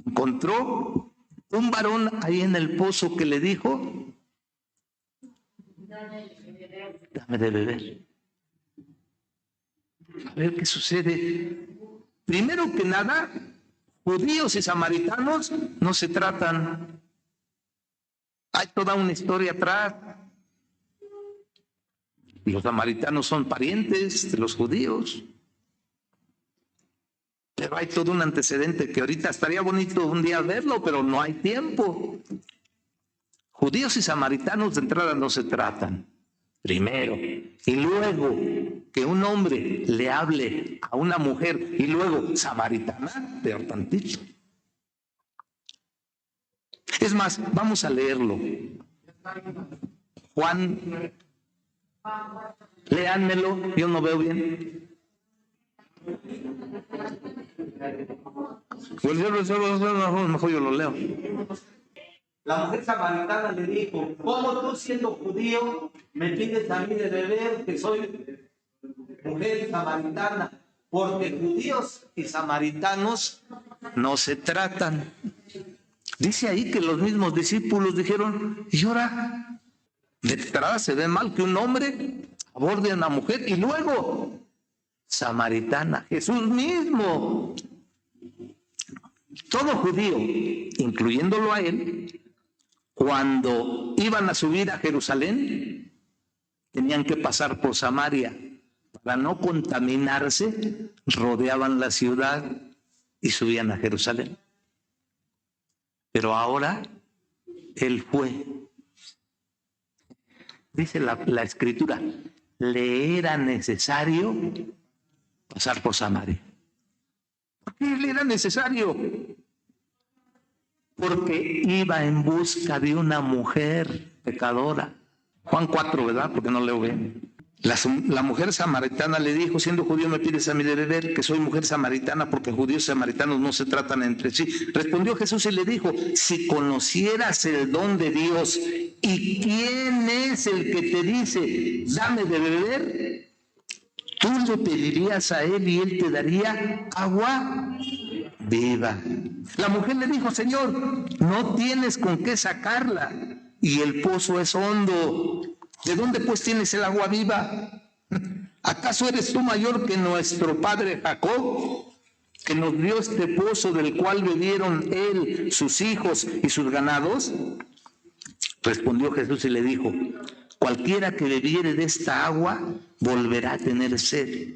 encontró un varón ahí en el pozo que le dijo: dame de beber. A ver qué sucede. Primero que nada, judíos y samaritanos no se tratan. Hay toda una historia atrás. Los samaritanos son parientes de los judíos. Pero hay todo un antecedente que ahorita estaría bonito un día verlo, pero no hay tiempo. Judíos y samaritanos de entrada no se tratan. Primero. Y luego que un hombre le hable a una mujer y luego samaritana, peor tantito. Es más, vamos a leerlo. Juan, léanmelo, yo no veo bien. Pues mejor yo lo leo. La mujer samaritana le dijo: ¿cómo tú, siendo judío, me pides a mí de beber, que soy mujer samaritana? Porque judíos y samaritanos no se tratan. Dice ahí que los mismos discípulos dijeron: ¿y ahora? De entrada se ve mal que un hombre aborde a una mujer y luego samaritana. Jesús mismo. Todo judío, incluyéndolo a él, cuando iban a subir a Jerusalén, tenían que pasar por Samaria. Para no contaminarse, rodeaban la ciudad y subían a Jerusalén. Pero ahora, él fue. Dice la Escritura, le era necesario pasar por Samaria. ¿Por qué le era necesario? Porque iba en busca de una mujer pecadora. Juan 4, ¿verdad? Porque no leo bien. La mujer samaritana le dijo: siendo judío me pides a mí de beber, que soy mujer samaritana, porque judíos y samaritanos no se tratan entre sí. Respondió Jesús y le dijo: si conocieras el don de Dios y quién es el que te dice dame de beber, tú le pedirías a él y él te daría agua viva. La mujer le dijo: Señor, no tienes con qué sacarla y el pozo es hondo. ¿De dónde pues tienes el agua viva? ¿Acaso eres tú mayor que nuestro padre Jacob, que nos dio este pozo del cual bebieron él, sus hijos y sus ganados? Respondió Jesús y le dijo: cualquiera que bebiere de esta agua volverá a tener sed.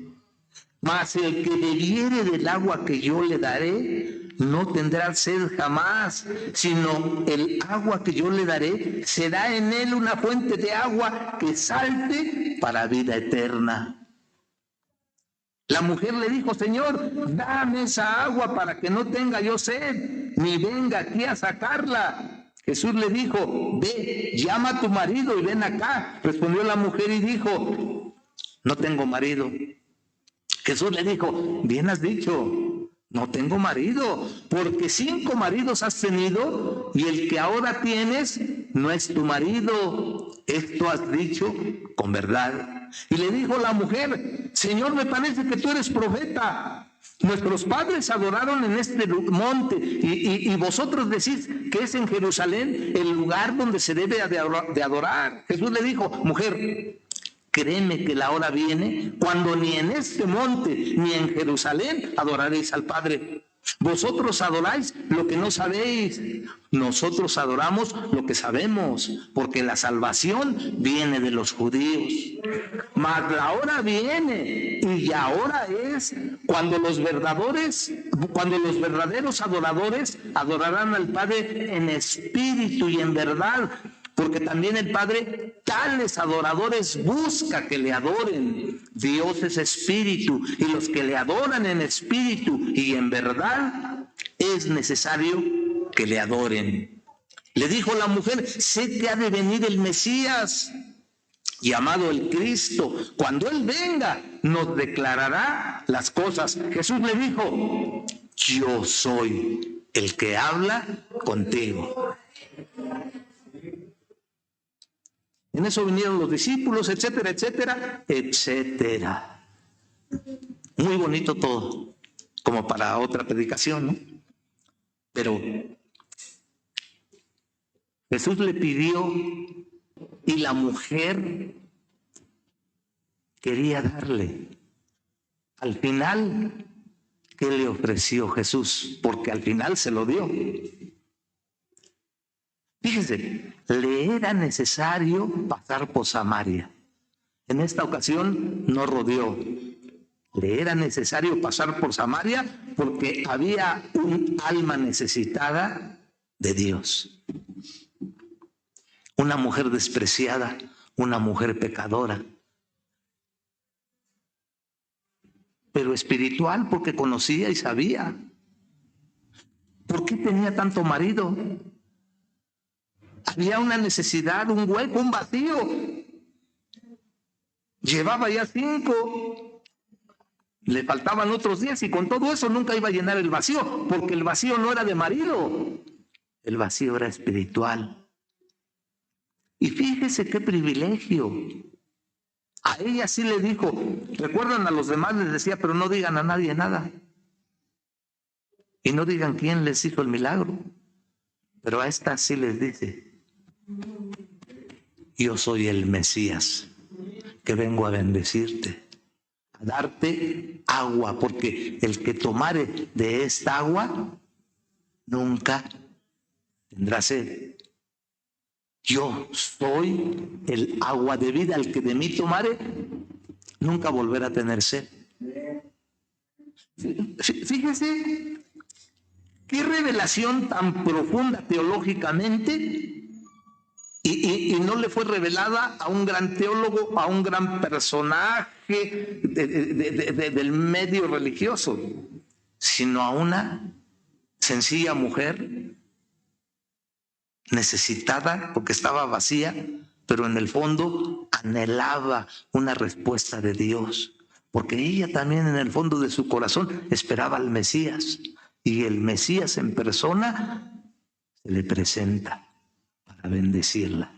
Mas el que bebiere del agua que yo le daré no tendrá sed jamás, sino el agua que yo le daré será en él una fuente de agua que salte para vida eterna. La mujer le dijo: Señor, dame esa agua para que no tenga yo sed, ni venga aquí a sacarla. Jesús le dijo: ve, llama a tu marido y ven acá. Respondió la mujer y dijo: no tengo marido. Jesús le dijo: bien has dicho, no tengo marido, porque 5 maridos has tenido y el que ahora tienes no es tu marido. Esto has dicho con verdad. Y le dijo la mujer: Señor, me parece que tú eres profeta. Nuestros padres adoraron en este monte y vosotros decís que es en Jerusalén el lugar donde se debe de adorar. Jesús le dijo: mujer, créeme que la hora viene cuando ni en este monte ni en Jerusalén adoraréis al Padre. Vosotros adoráis lo que no sabéis, nosotros adoramos lo que sabemos, porque la salvación viene de los judíos. Mas la hora viene y ahora es cuando los verdaderos adoradores adorarán al Padre en espíritu y en verdad. Porque también el Padre tales adoradores busca que le adoren. Dios es espíritu y los que le adoran en espíritu y en verdad es necesario que le adoren. Le dijo la mujer: sé que ha de venir el Mesías, llamado el Cristo. Cuando Él venga, nos declarará las cosas. Jesús le dijo: yo soy el que habla contigo. En eso vinieron los discípulos, etcétera, etcétera, etcétera. Muy bonito todo, como para otra predicación, ¿no? Pero Jesús le pidió y la mujer quería darle. Al final, ¿qué le ofreció Jesús? Porque al final se lo dio. Fíjense, le era necesario pasar por Samaria. En esta ocasión no rodeó. Le era necesario pasar por Samaria porque había un alma necesitada de Dios. Una mujer despreciada, una mujer pecadora. Pero espiritual porque conocía y sabía. ¿Por qué tenía tanto marido? Había una necesidad, un hueco, un vacío. Llevaba ya 5, le faltaban otros 10 y con todo eso nunca iba a llenar el vacío, porque el vacío no era de marido, el vacío era espiritual. Y fíjese qué privilegio. A ella sí le dijo, recuerdan, a los demás les decía, pero no digan a nadie nada. Y no digan quién les hizo el milagro. Pero a esta sí les dice: yo soy el Mesías, que vengo a bendecirte, a darte agua, porque el que tomare de esta agua nunca tendrá sed. Yo soy el agua de vida, el que de mí tomare nunca volverá a tener sed. Fíjese qué revelación tan profunda teológicamente, y no le fue revelada a un gran teólogo, a un gran personaje del medio religioso, sino a una sencilla mujer necesitada porque estaba vacía, pero en el fondo anhelaba una respuesta de Dios, porque ella también en el fondo de su corazón esperaba al Mesías, y el Mesías en persona se le presenta para bendecirla.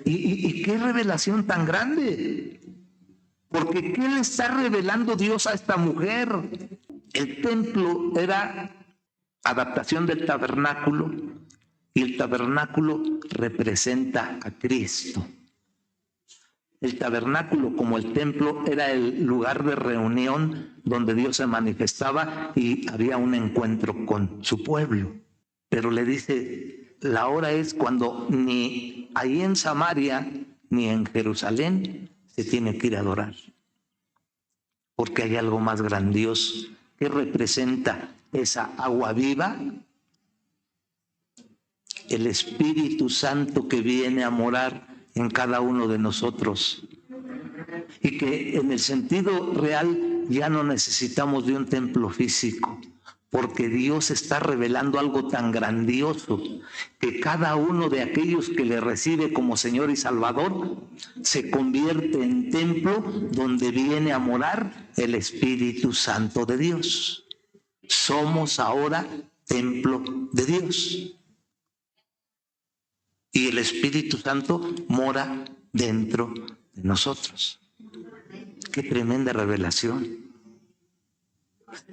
¿Y qué revelación tan grande? Porque ¿qué le está revelando Dios a esta mujer? El templo era adaptación del tabernáculo, y el tabernáculo representa a Cristo. El tabernáculo, como el templo, era el lugar de reunión donde Dios se manifestaba y había un encuentro con su pueblo. Pero le dice, la hora es cuando ni ahí en Samaria ni en Jerusalén se tiene que ir a adorar, porque hay algo más grandioso que representa esa agua viva, el Espíritu Santo que viene a morar en cada uno de nosotros, y que en el sentido real ya no necesitamos de un templo físico, porque Dios está revelando algo tan grandioso, que cada uno de aquellos que le recibe como Señor y Salvador se convierte en templo donde viene a morar el Espíritu Santo de Dios. Somos ahora templo de Dios. Y el Espíritu Santo mora dentro de nosotros. Qué tremenda revelación.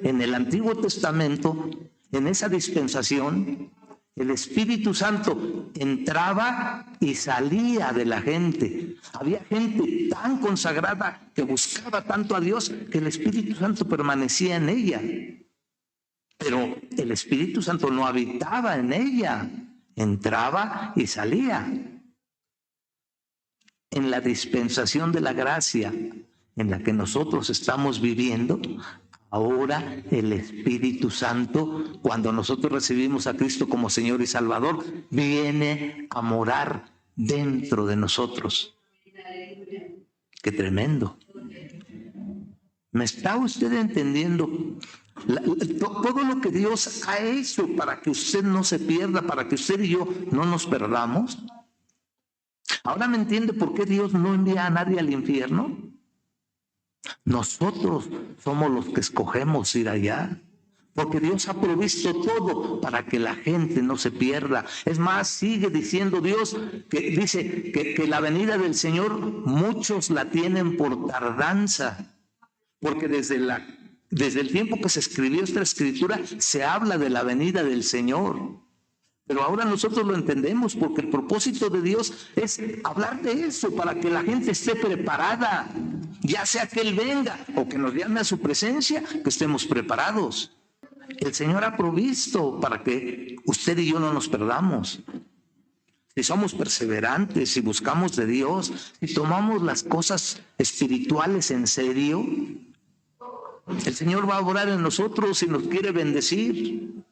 En el Antiguo Testamento, en esa dispensación, el Espíritu Santo entraba y salía de la gente. Había gente tan consagrada que buscaba tanto a Dios que el Espíritu Santo permanecía en ella. Pero el Espíritu Santo no habitaba en ella, entraba y salía. En la dispensación de la gracia en la que nosotros estamos viviendo, ahora el Espíritu Santo, cuando nosotros recibimos a Cristo como Señor y Salvador, viene a morar dentro de nosotros. ¡Qué tremendo! ¿Me está usted entendiendo? Todo lo que Dios ha hecho para que usted no se pierda, para que usted y yo no nos perdamos. ¿Ahora me entiende por qué Dios no envía a nadie al infierno? Nosotros somos los que escogemos ir allá, porque Dios ha provisto todo para que la gente no se pierda. Es más, sigue diciendo Dios, que dice que la venida del Señor muchos la tienen por tardanza, porque desde el tiempo que se escribió esta escritura se habla de la venida del Señor. Pero ahora nosotros lo entendemos, porque el propósito de Dios es hablar de eso para que la gente esté preparada, ya sea que Él venga o que nos llame a su presencia, que estemos preparados. El Señor ha provisto para que usted y yo no nos perdamos. Si somos perseverantes, si buscamos de Dios, si tomamos las cosas espirituales en serio, el Señor va a obrar en nosotros y nos quiere bendecir.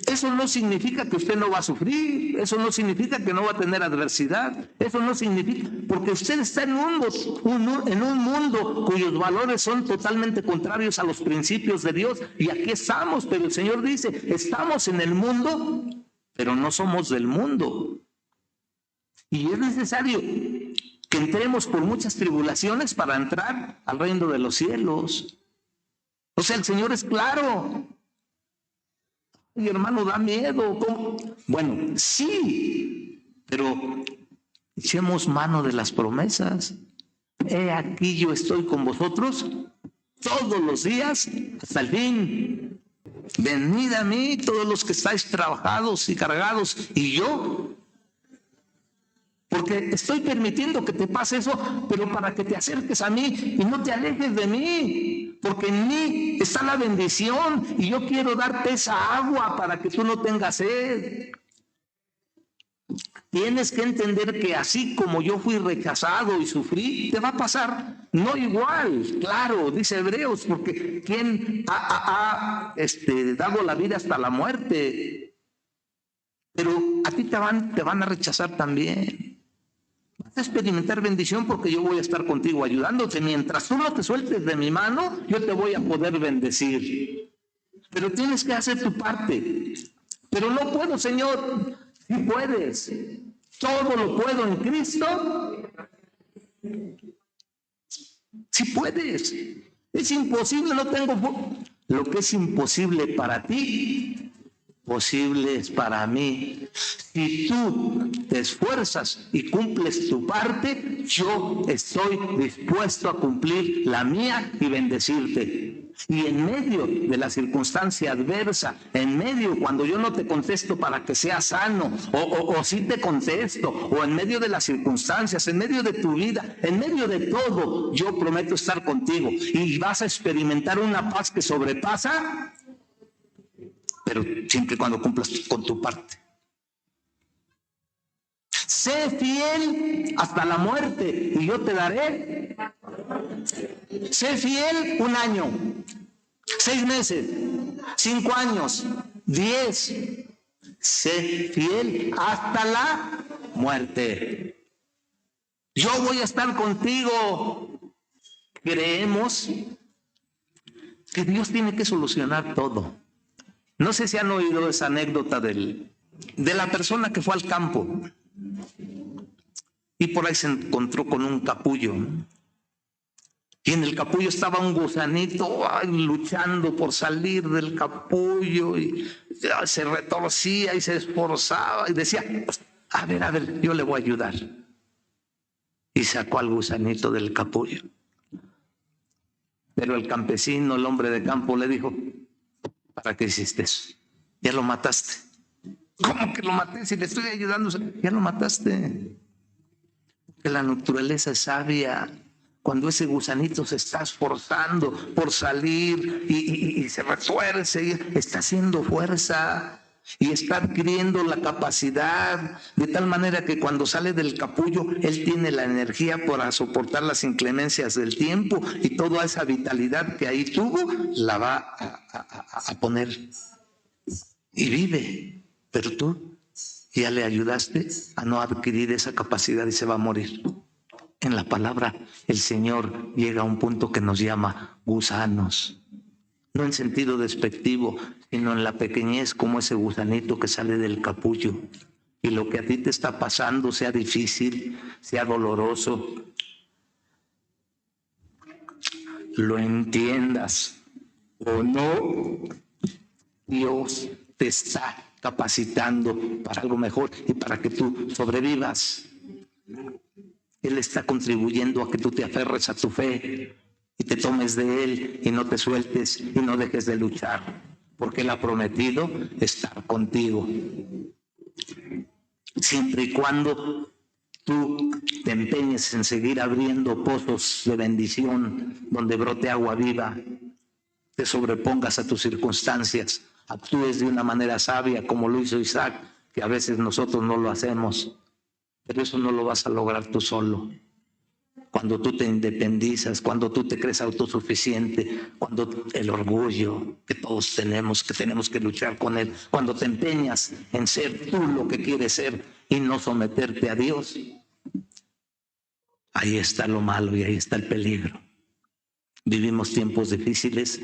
Eso no significa que usted no va a sufrir, eso no significa que no va a tener adversidad, eso no significa, porque usted está en un mundo cuyos valores son totalmente contrarios a los principios de Dios, y aquí estamos, pero el Señor dice, estamos en el mundo, pero no somos del mundo. Y es necesario que entremos por muchas tribulaciones para entrar al reino de los cielos. O sea, el Señor es claro. Y hermano, da miedo. ¿Cómo? Bueno, sí, pero echemos mano de las promesas. He aquí yo estoy con vosotros todos los días hasta el fin. Venid a mí todos los que estáis trabajados y cargados, y yo, porque estoy permitiendo que te pase eso, pero para que te acerques a mí y no te alejes de mí, porque en mí está la bendición y yo quiero darte esa agua para que tú no tengas sed. Tienes que entender que así como yo fui rechazado y sufrí, te va a pasar no igual, claro, dice Hebreos, porque ¿quién ha dado la vida hasta la muerte? Pero a ti te van a rechazar también. Vas a experimentar bendición porque yo voy a estar contigo ayudándote. Mientras tú no te sueltes de mi mano, yo te voy a poder bendecir. Pero tienes que hacer tu parte. Pero no puedo, Señor. Sí puedes. Todo lo puedo en Cristo. Sí puedes. Es imposible, no tengo. Lo que es imposible para ti, posible es para mí. Si tú te esfuerzas y cumples tu parte, yo estoy dispuesto a cumplir la mía y bendecirte. Y en medio de la circunstancia adversa, en medio cuando yo no te contesto para que seas sano, o sí te contesto, o en medio de las circunstancias, en medio de tu vida, en medio de todo, yo prometo estar contigo y vas a experimentar una paz que sobrepasa, pero siempre y cuando cumplas con tu parte. Sé fiel hasta la muerte y yo te daré. Sé fiel 1 año, 6 meses, 5 años, 10. Sé fiel hasta la muerte. Yo voy a estar contigo. creemos que Dios tiene que solucionar todo. No sé si han oído esa anécdota de la persona que fue al campo y por ahí se encontró con un capullo. Y en el capullo estaba un gusanito luchando por salir del capullo y se retorcía y se esforzaba y decía, a ver, yo le voy a ayudar. Y sacó al gusanito del capullo. Pero el campesino, el hombre de campo, le dijo, ¿para qué hiciste eso? Ya lo mataste. ¿Cómo que lo maté? Si le estoy ayudando, ya lo mataste. Que la naturaleza es sabia. Cuando ese gusanito se está esforzando por salir y se retuerce, está haciendo fuerza y está adquiriendo la capacidad de tal manera que cuando sale del capullo, él tiene la energía para soportar las inclemencias del tiempo y toda esa vitalidad que ahí tuvo la va a poner y vive. Pero tú ya le ayudaste a no adquirir esa capacidad y se va a morir. En la palabra, el Señor llega a un punto que nos llama gusanos. No en sentido despectivo, sino en la pequeñez como ese gusanito que sale del capullo. Y lo que a ti te está pasando, sea difícil, sea doloroso, lo entiendas o no, Dios te está capacitando para algo mejor y para que tú sobrevivas. Él está contribuyendo a que tú te aferres a tu fe y te tomes de Él y no te sueltes y no dejes de luchar, porque Él ha prometido estar contigo. Siempre y cuando tú te empeñes en seguir abriendo pozos de bendición donde brote agua viva, te sobrepongas a tus circunstancias, actúes de una manera sabia como lo hizo Isaac, que a veces nosotros no lo hacemos. Pero eso no lo vas a lograr tú solo. Cuando tú te independizas, cuando tú te crees autosuficiente, cuando el orgullo que todos tenemos, que tenemos que luchar con él, cuando te empeñas en ser tú lo que quieres ser y no someterte a Dios, ahí está lo malo y ahí está el peligro. Vivimos tiempos difíciles.